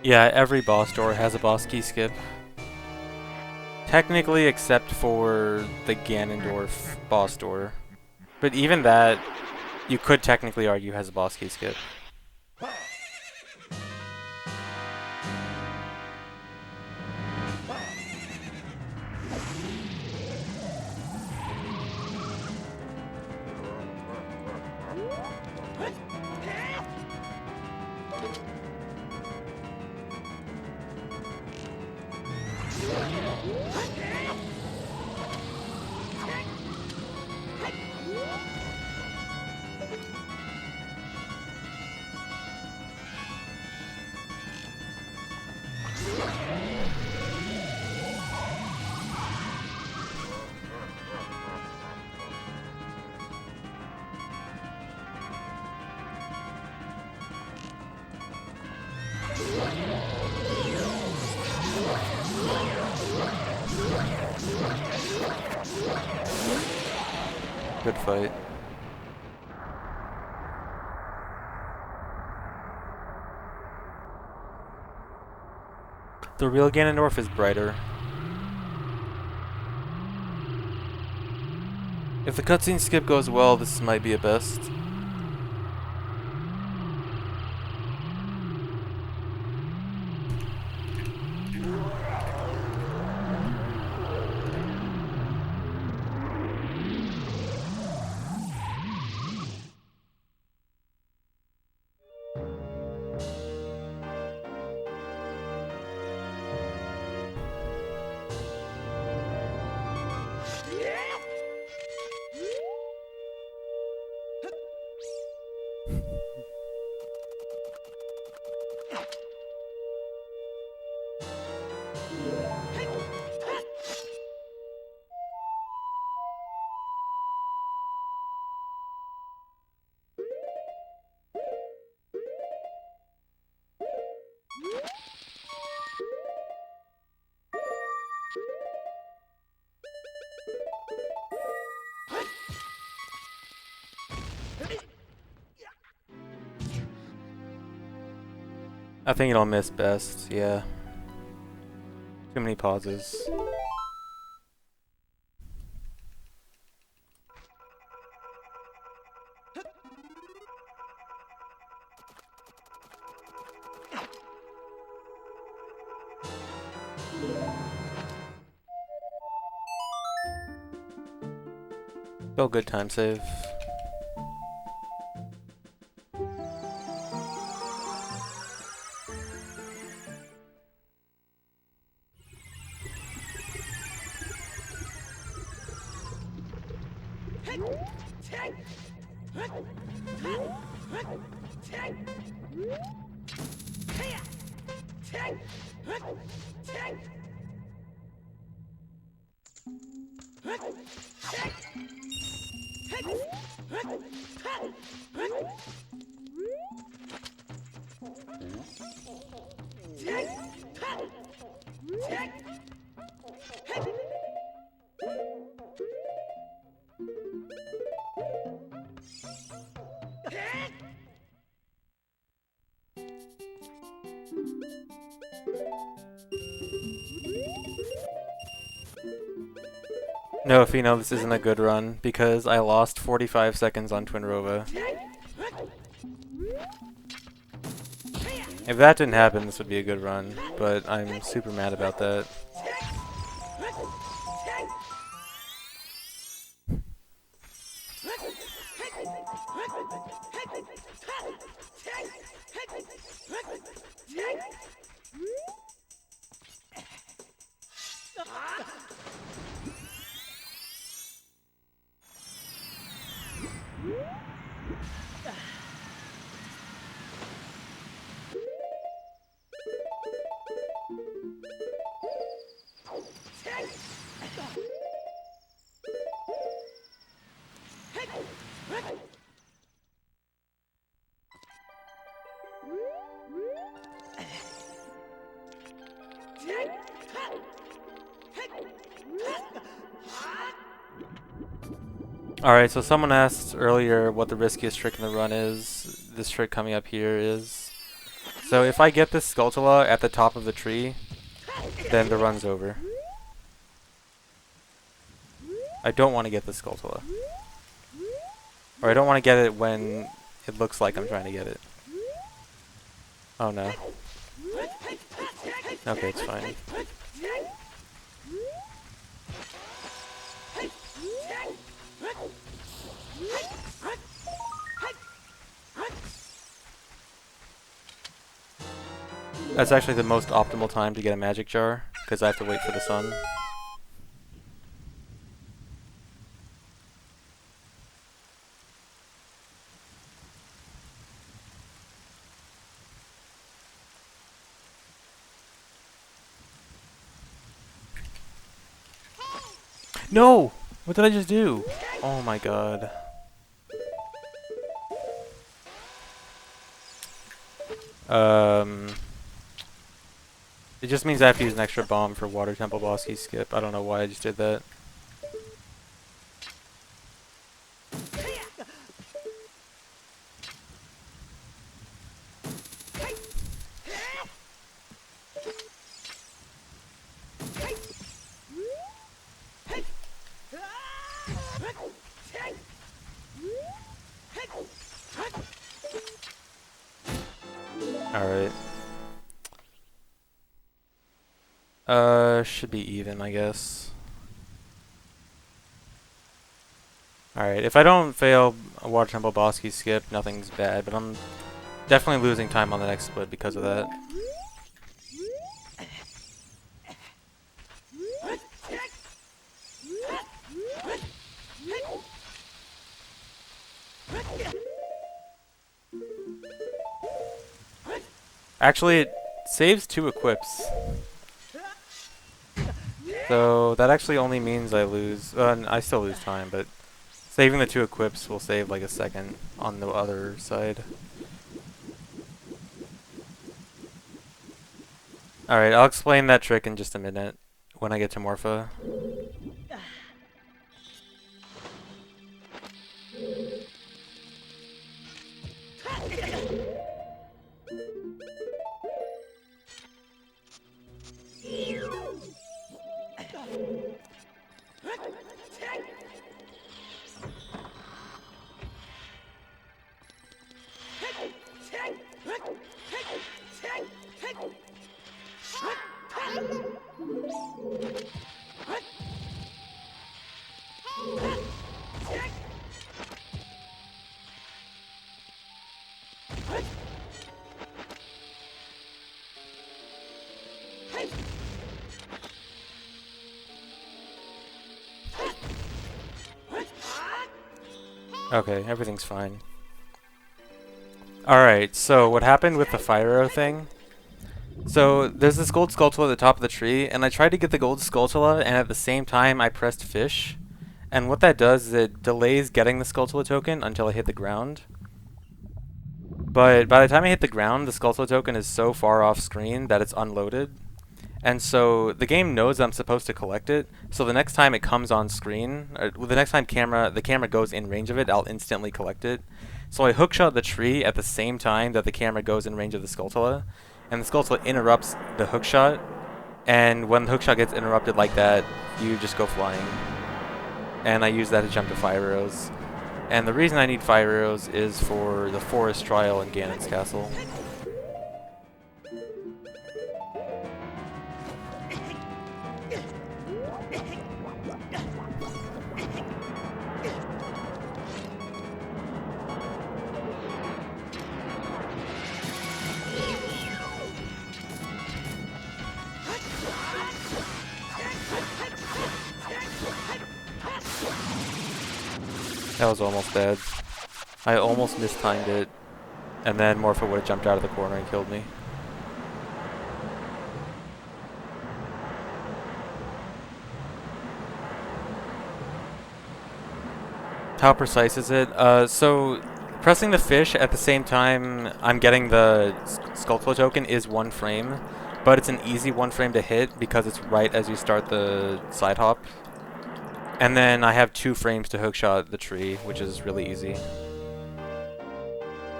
Yeah, every boss door has a boss key skip. Technically, except for the Ganondorf boss door. But even that, you could technically argue has a boss key skip. Good fight. The real Ganondorf is brighter. If the cutscene skip goes well, this might be a best. I think it'll miss best, yeah. Too many pauses. Oh, good time save. No, Fino, this isn't a good run because I lost 45 seconds on Twin Rova. If that didn't happen, this would be a good run, but I'm super mad about that. Alright, so someone asked earlier what the riskiest trick in the run is. This trick coming up here is... So if I get this Skulltula at the top of the tree, then the run's over. I don't want to get the Skulltula. Or I don't want to get it when it looks like I'm trying to get it. Oh no. Okay, it's fine. That's actually the most optimal time to get a magic jar, because I have to wait for the sun. No! What did I just do? Oh my god. It just means I have to use an extra bomb for Water Temple boss key skip. I don't know why I just did that. Alright. Should be even, I guess. Alright, if I don't fail a Water Temple boss key skip, nothing's bad, but I'm definitely losing time on the next split because of that. Actually, it saves 2 equips. So that actually only means I lose... I still lose time, but saving the 2 equips will save like a second on the other side. Alright, I'll explain that trick in just a minute when I get to Morpha. Okay, everything's fine. Alright, so what happened with the fire arrow thing? So, there's this gold skulltula at the top of the tree, and I tried to get the gold skulltula, and at the same time I pressed fish. And what that does is it delays getting the skulltula token until I hit the ground. But by the time I hit the ground, the skulltula token is so far off screen that it's unloaded. And so the game knows I'm supposed to collect it, so the next time it comes on screen, the next time the camera goes in range of it, I'll instantly collect it. So I hookshot the tree at the same time that the camera goes in range of the skulltula, and the skulltula interrupts the hookshot, and when the hookshot gets interrupted like that, you just go flying. And I use that to jump to fire arrows. And the reason I need fire arrows is for the forest trial in Ganon's castle. That was almost bad. I almost mistimed it, and then Morpho would have jumped out of the corner and killed me. How precise is it? So pressing the fish at the same time I'm getting the skulltula token is 1 frame, but it's an easy 1 frame to hit because it's right as you start the side hop. And then I have 2 frames to hookshot the tree, which is really easy.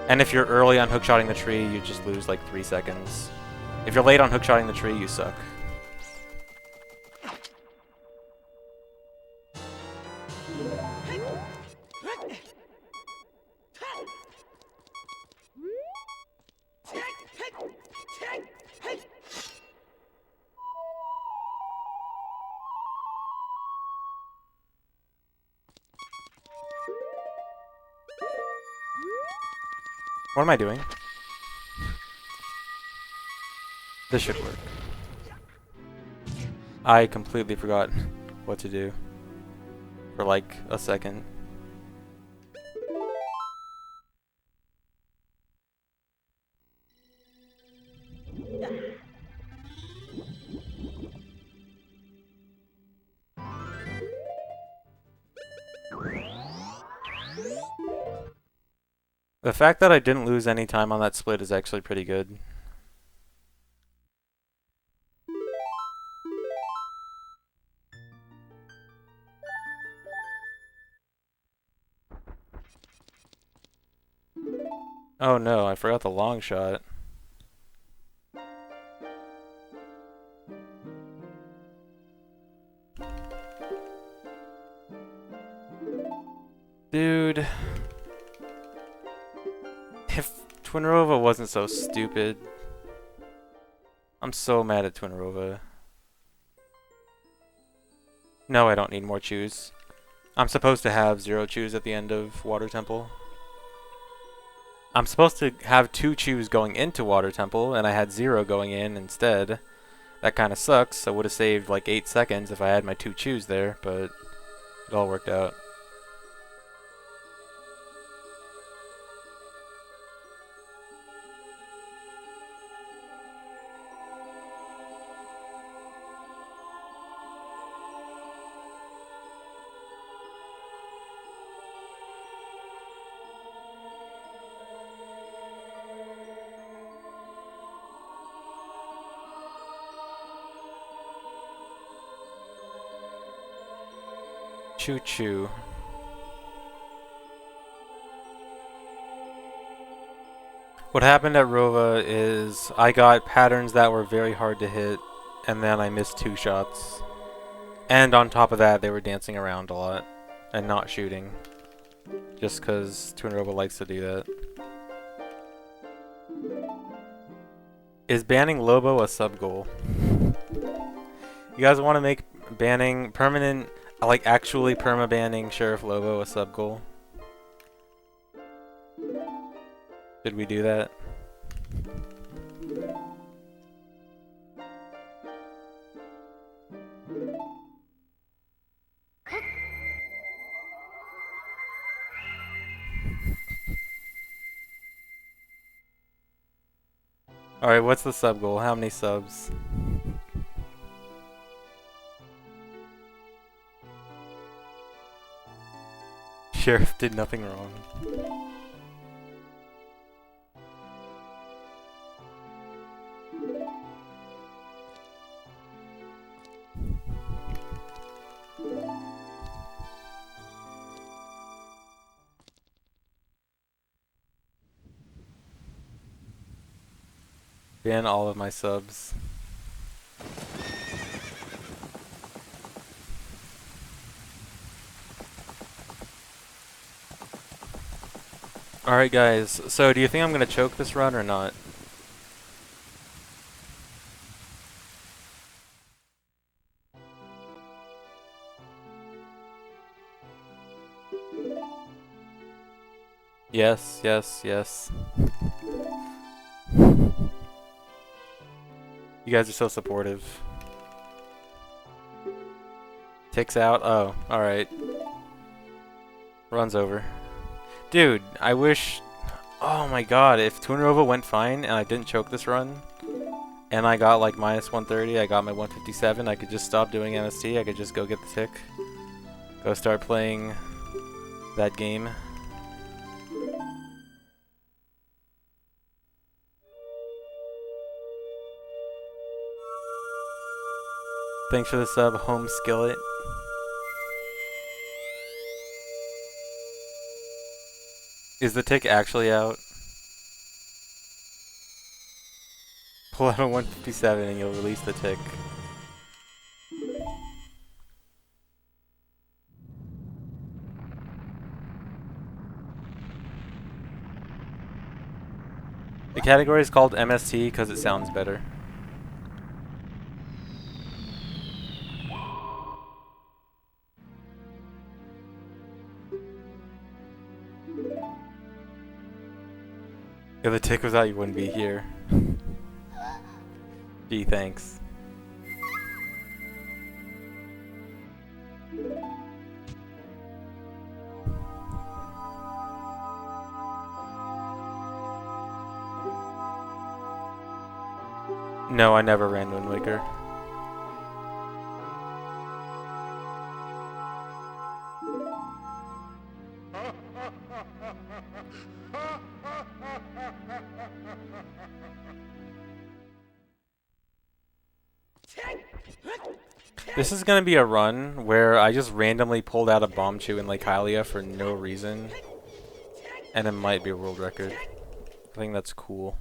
And if you're early on hookshotting the tree, you just lose like 3 seconds. If you're late on hookshotting the tree, you suck. What am I doing? This should work. I completely forgot what to do for like a second. The fact that I didn't lose any time on that split is actually pretty good. Oh no, I forgot the long shot. Dude. If Twinrova wasn't so stupid. I'm so mad at Twinrova. No, I don't need more chews. I'm supposed to have 0 chews at the end of Water Temple. I'm supposed to have 2 chews going into Water Temple, and I had 0 going in instead. That kind of sucks. I would have saved like 8 seconds if I had my 2 chews there, but it all worked out. Choo choo. What happened at Rova is I got patterns that were very hard to hit, and then I missed 2 shots. And on top of that, they were dancing around a lot and not shooting. Just because Twinrova likes to do that. Is banning Lobo a sub-goal? You guys want to make banning permanent, like actually perma-banning Sheriff Lobo a sub-goal? Did we do that? Alright, what's the sub goal? How many subs? Sheriff did nothing wrong. Ban all of my subs. Alright guys, so do you think I'm gonna choke this run or not? Yes, yes, yes. You guys are so supportive. Ticks out? Oh, alright. Run's over. Dude, I wish... Oh my god, if Tunarova went fine and I didn't choke this run, and I got like minus 130, I got my 157, I could just stop doing MST, I could just go get the tick. Go start playing that game. Thanks for the sub, Home Skillet. Is the tick actually out? Pull out a 157 and you'll release the tick. The category is called MST because it sounds better. If the tick was out, you wouldn't be here. Gee, thanks. No, I never ran Wind Waker. This is gonna be a run where I just randomly pulled out a Bomb Chew in Lake Hylia for no reason. And it might be a world record. I think that's cool.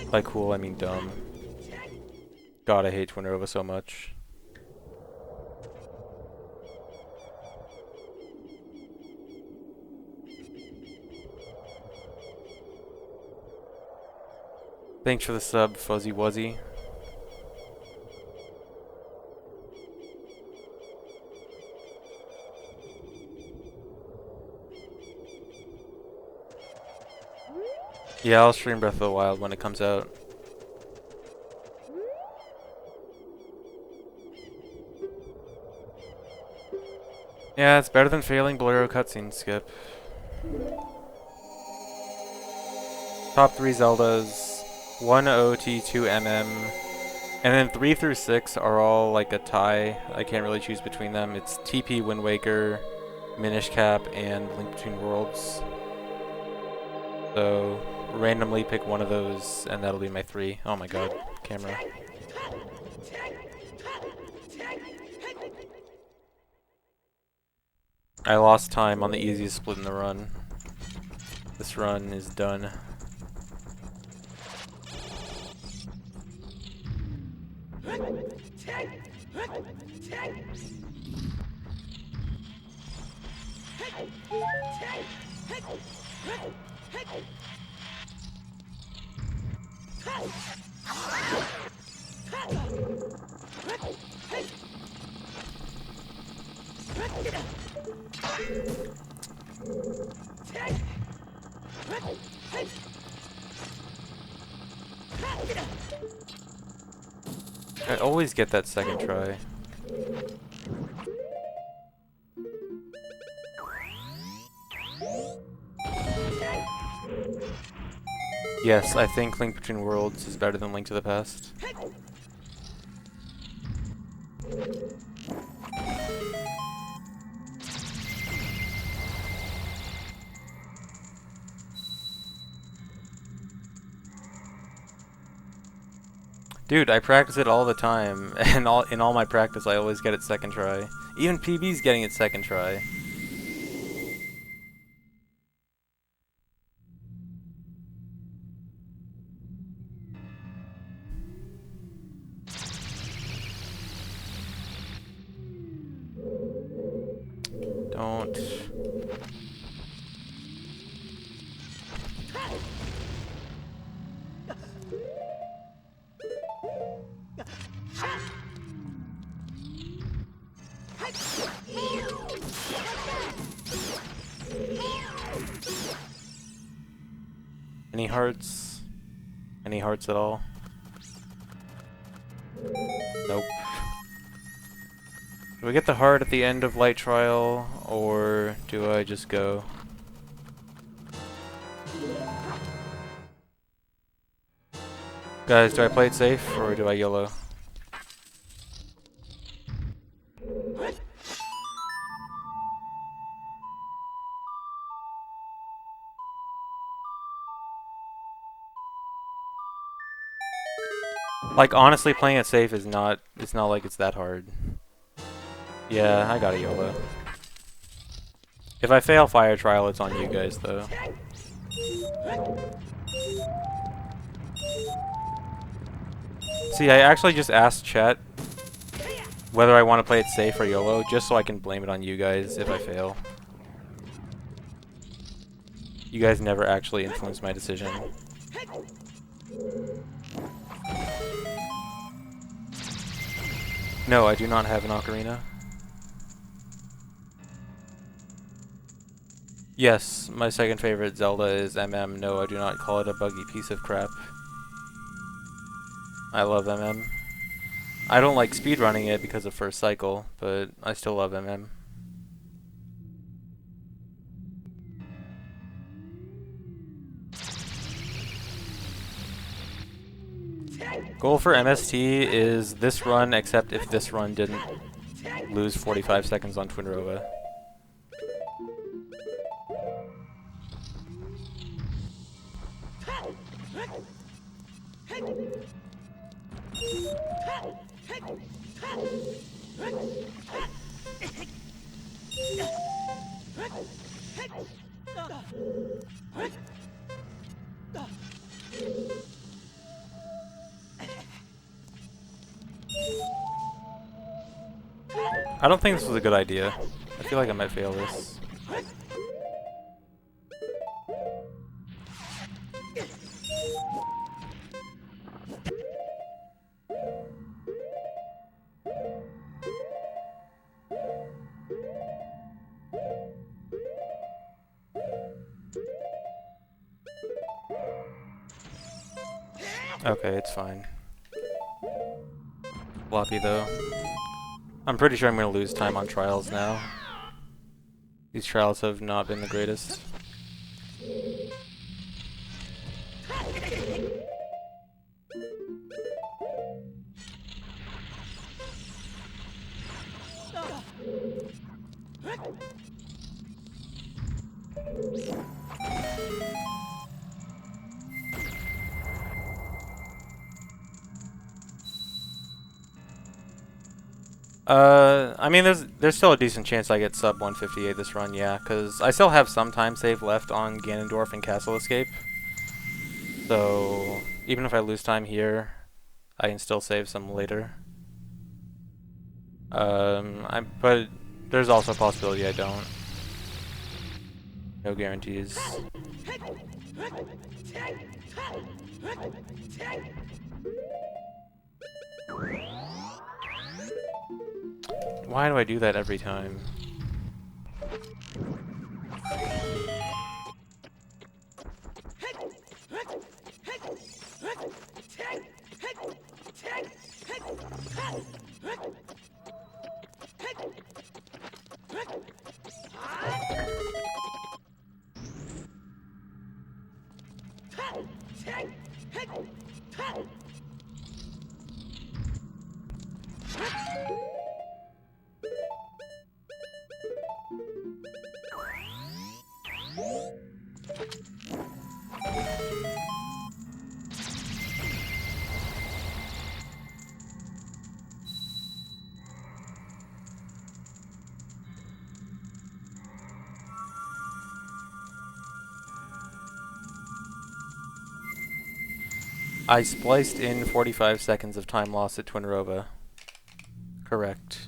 By cool, I mean dumb. God, I hate Twinrova so much. Thanks for the sub, Fuzzy Wuzzy. Yeah, I'll stream Breath of the Wild when it comes out. Yeah, it's better than failing Bolero cutscene skip. Top 3 Zeldas, 1 OT, 2 MM, and then 3 through 6 are all like a tie. I can't really choose between them. It's TP, Wind Waker, Minish Cap, and Link Between Worlds. So, randomly pick one of those, and that'll be my 3. Oh my god, camera. I lost time on the easiest split in the run. This run is done. I always get that second try. Yes, I think Link Between Worlds is better than Link to the Past. Dude, I practice it all the time, and in all my practice I always get it second try. Even PB's getting it second try. Don't. Any hearts? Any hearts at all? Nope. Do I get the heart at the end of Light Trial, or do I just go? Guys, do I play it safe, or do I YOLO? Like, honestly, playing it safe is not, it's not like it's that hard. Yeah, I got a YOLO. If I fail Fire Trial, it's on you guys, though. See, I actually just asked chat whether I want to play it safe or YOLO, just so I can blame it on you guys if I fail. You guys never actually influence my decision. No, I do not have an ocarina. Yes, my second favorite Zelda is MM. No, I do not call it a buggy piece of crap. I love MM. I don't like speedrunning it because of first cycle, but I still love MM. Goal for MST is this run, except if this run didn't lose 45 seconds on Twinrova. I don't think this was a good idea. I feel like I might fail this. Okay, it's fine. Floppy though. I'm pretty sure I'm going to lose time on trials now. These trials have not been the greatest. I mean, there's still a decent chance I get sub 158 this run, yeah, because I still have some time save left on Ganondorf and Castle Escape. So, even if I lose time here, I can still save some later. But there's also a possibility I don't. No guarantees. Why do I do that every time? I spliced in 45 seconds of time loss at Twinrova. Correct.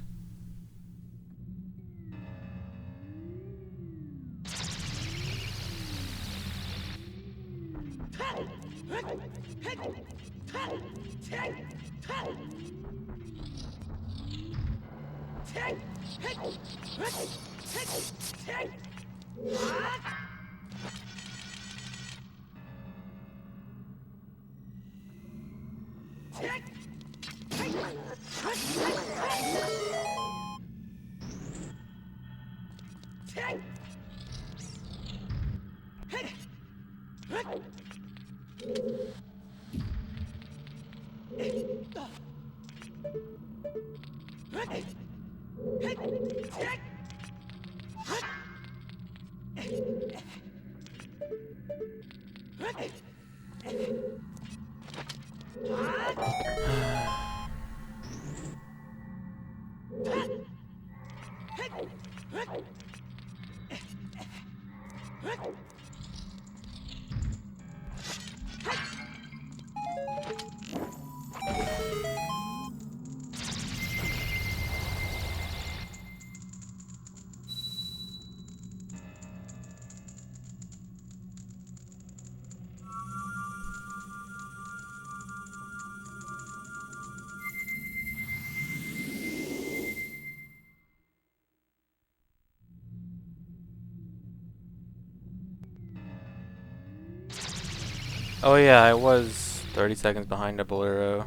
Oh yeah, I was 30 seconds behind a Bolero.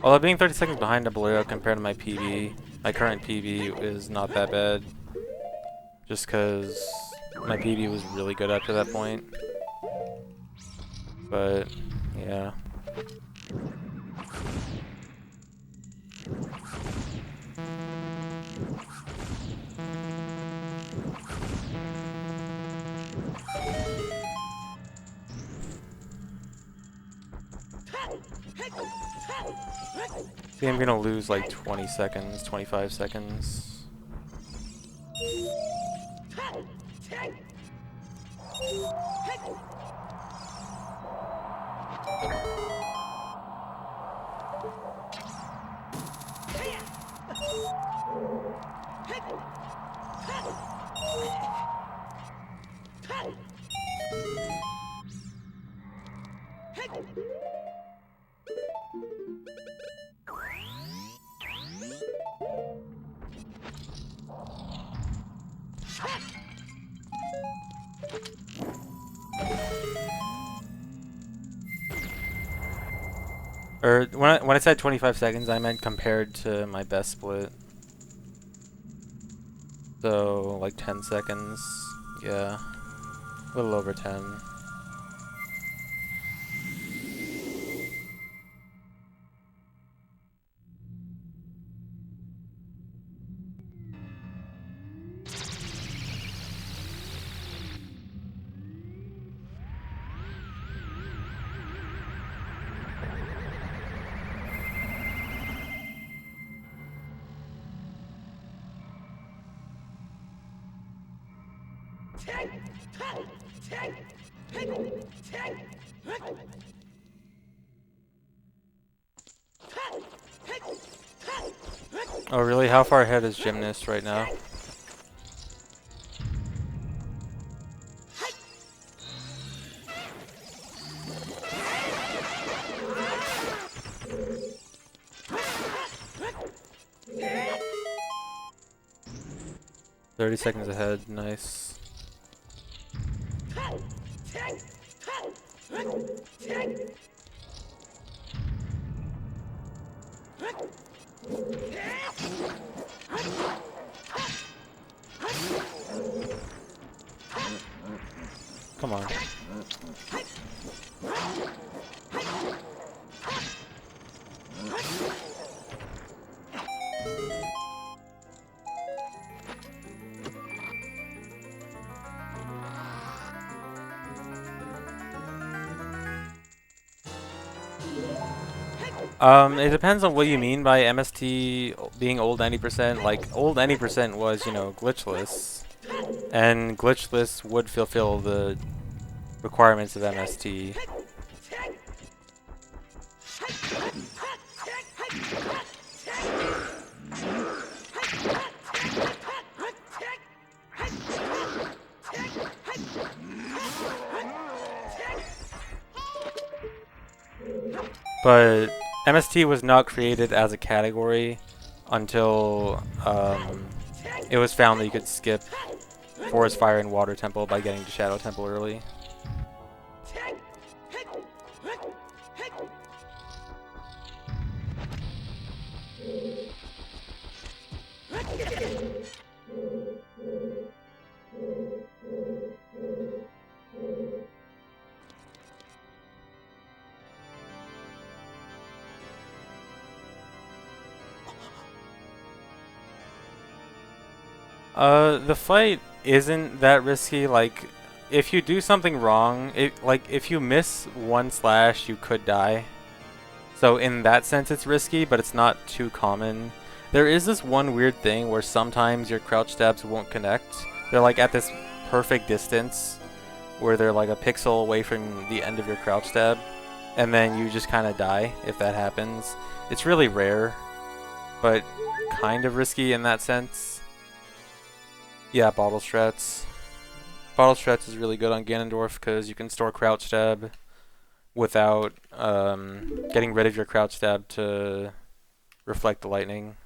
Although being 30 seconds behind a Bolero compared to my PB, my current PB is not that bad. Just because my PB was really good up to that point. But, yeah. I think I'm gonna lose like 20 seconds, 25 seconds. Or when I said 25 seconds, I meant compared to my best split. So like 10 seconds, yeah, a little over 10. Oh really? How far ahead is Gymnast right now? "30 seconds ahead, nice." Come on. It depends on what you mean by MST being old 90%. Like, old 90% was, you know, glitchless. And glitchless would fulfill the requirements of MST. But MST was not created as a category until it was found that you could skip Forest, Fire, and Water Temple by getting to Shadow Temple early. The fight isn't that risky. Like, if you do something wrong, if you miss one slash, you could die. So in that sense, it's risky, but it's not too common. There is this one weird thing where sometimes your crouch stabs won't connect. They're like at this perfect distance where they're like a pixel away from the end of your crouch stab, and then you just kind of die if that happens. It's really rare, but kind of risky in that sense. Yeah, Bottle Strats. Bottle Strats is really good on Ganondorf because you can store crouch stab without getting rid of your crouch stab to reflect the lightning.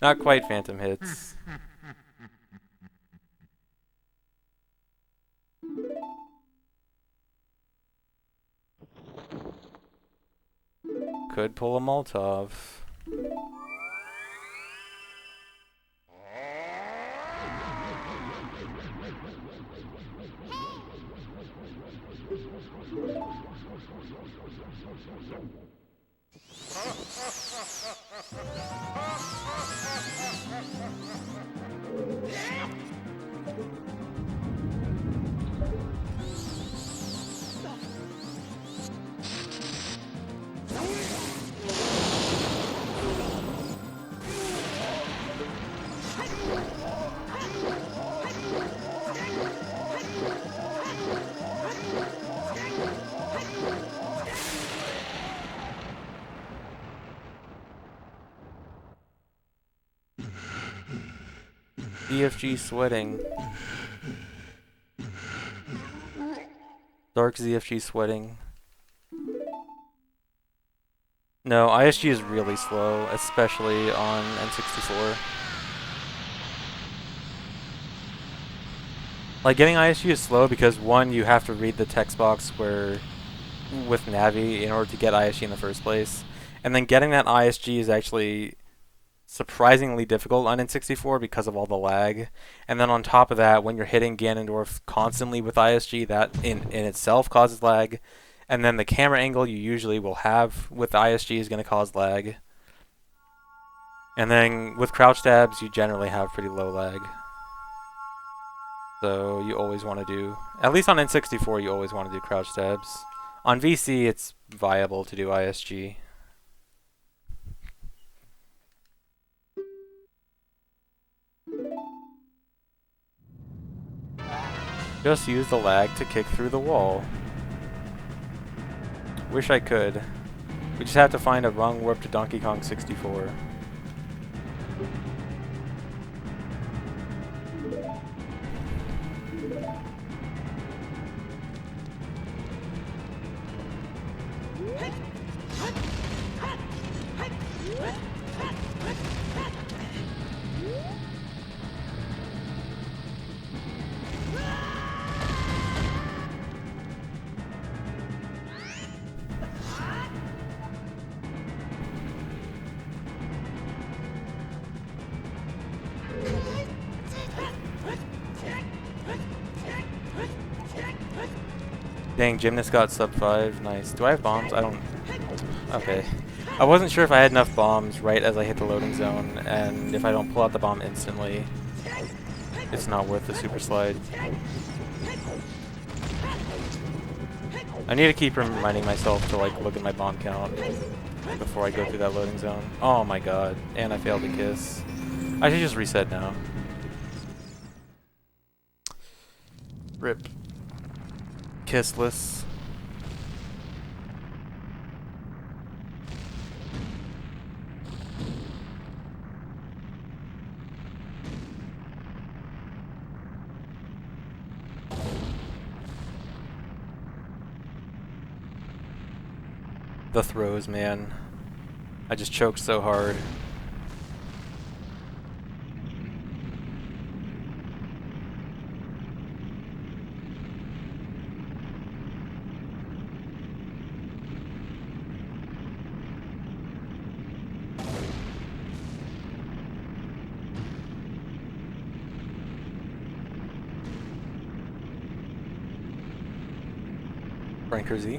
Not quite Phantom hits. Could pull a Molotov. ZFG sweating. Dark ZFG sweating. No, ISG is really slow, especially on N64. Like, getting ISG is slow because, one, you have to read the text box with Navi in order to get ISG in the first place. And then getting that ISG is actually surprisingly difficult on N64 because of all the lag. And then on top of that, when you're hitting Ganondorf constantly with ISG, that in itself causes lag. And then the camera angle you usually will have with ISG is going to cause lag. And then with crouch stabs, you generally have pretty low lag. So you always want to do, at least on N64, you always want to do crouch stabs. On VC, it's viable to do ISG. Just use the lag to kick through the wall. Wish I could. We just have to find a wrong warp to Donkey Kong 64. Dang, Gymnast got sub 5. Nice. Do I have bombs? I don't... Okay. I wasn't sure if I had enough bombs right as I hit the loading zone, and if I don't pull out the bomb instantly, it's not worth the super slide. I need to keep reminding myself to like look at my bomb count before I go through that loading zone. Oh my god. And I failed the kiss. I should just reset now. RIP. Kissless. The throws, man. I just choked so hard. Franker Z.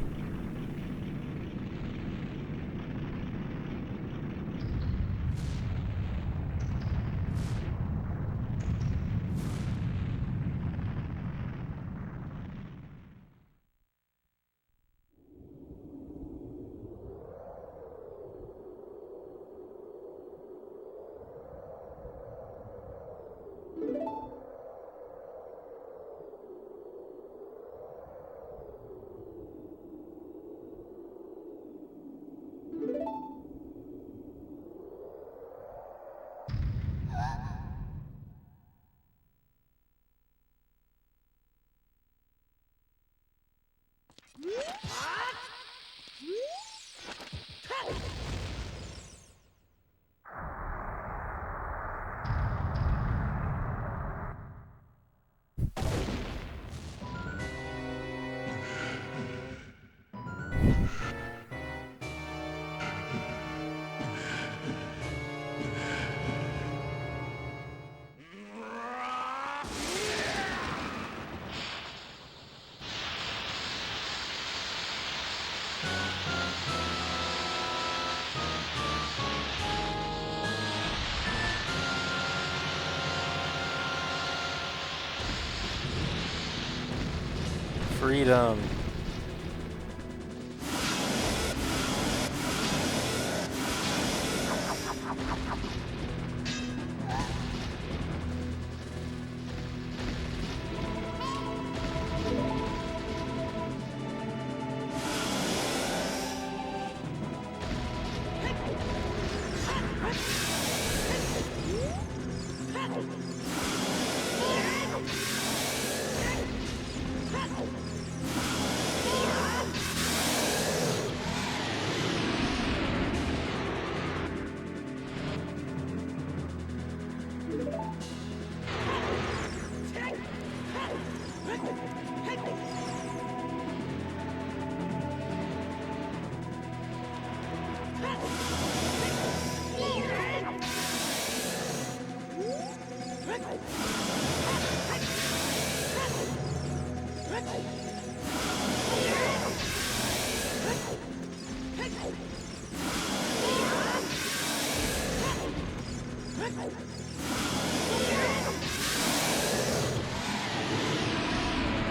Freedom.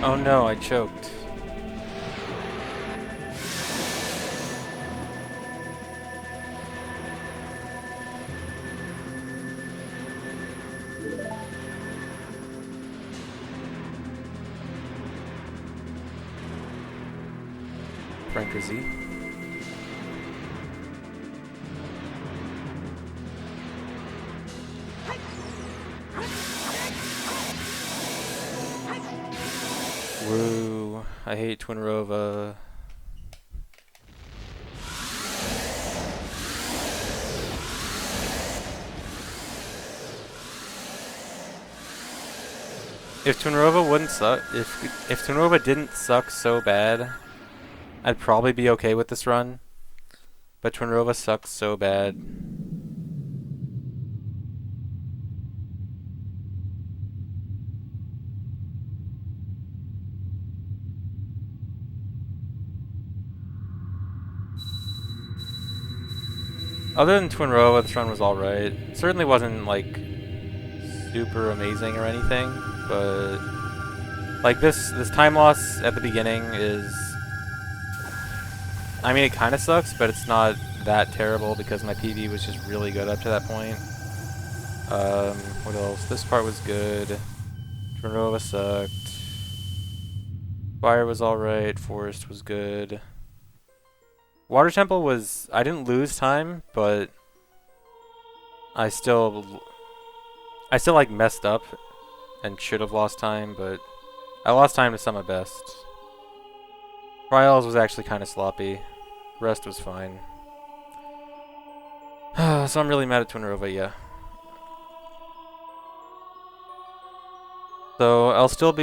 Oh no, I choked. Franker Z. Woo. I hate Twinrova. If Twinrova wouldn't suck, if Twinrova didn't suck so bad, I'd probably be okay with this run. But Twinrova sucks so bad. Other than Twinrova, this run was alright. Certainly wasn't, like, super amazing or anything, but... Like, this time loss at the beginning is... I mean, it kind of sucks, but it's not that terrible because my PB was just really good up to that point. What else? This part was good. Twinrova sucked. Fire was alright. Forest was good. Water Temple was... I didn't lose time, but... I still like messed up and should have lost time, but I lost time to some of my best. Trials was actually kind of sloppy. Rest was fine. So I'm really mad at Twinrova, yeah. So I'll still be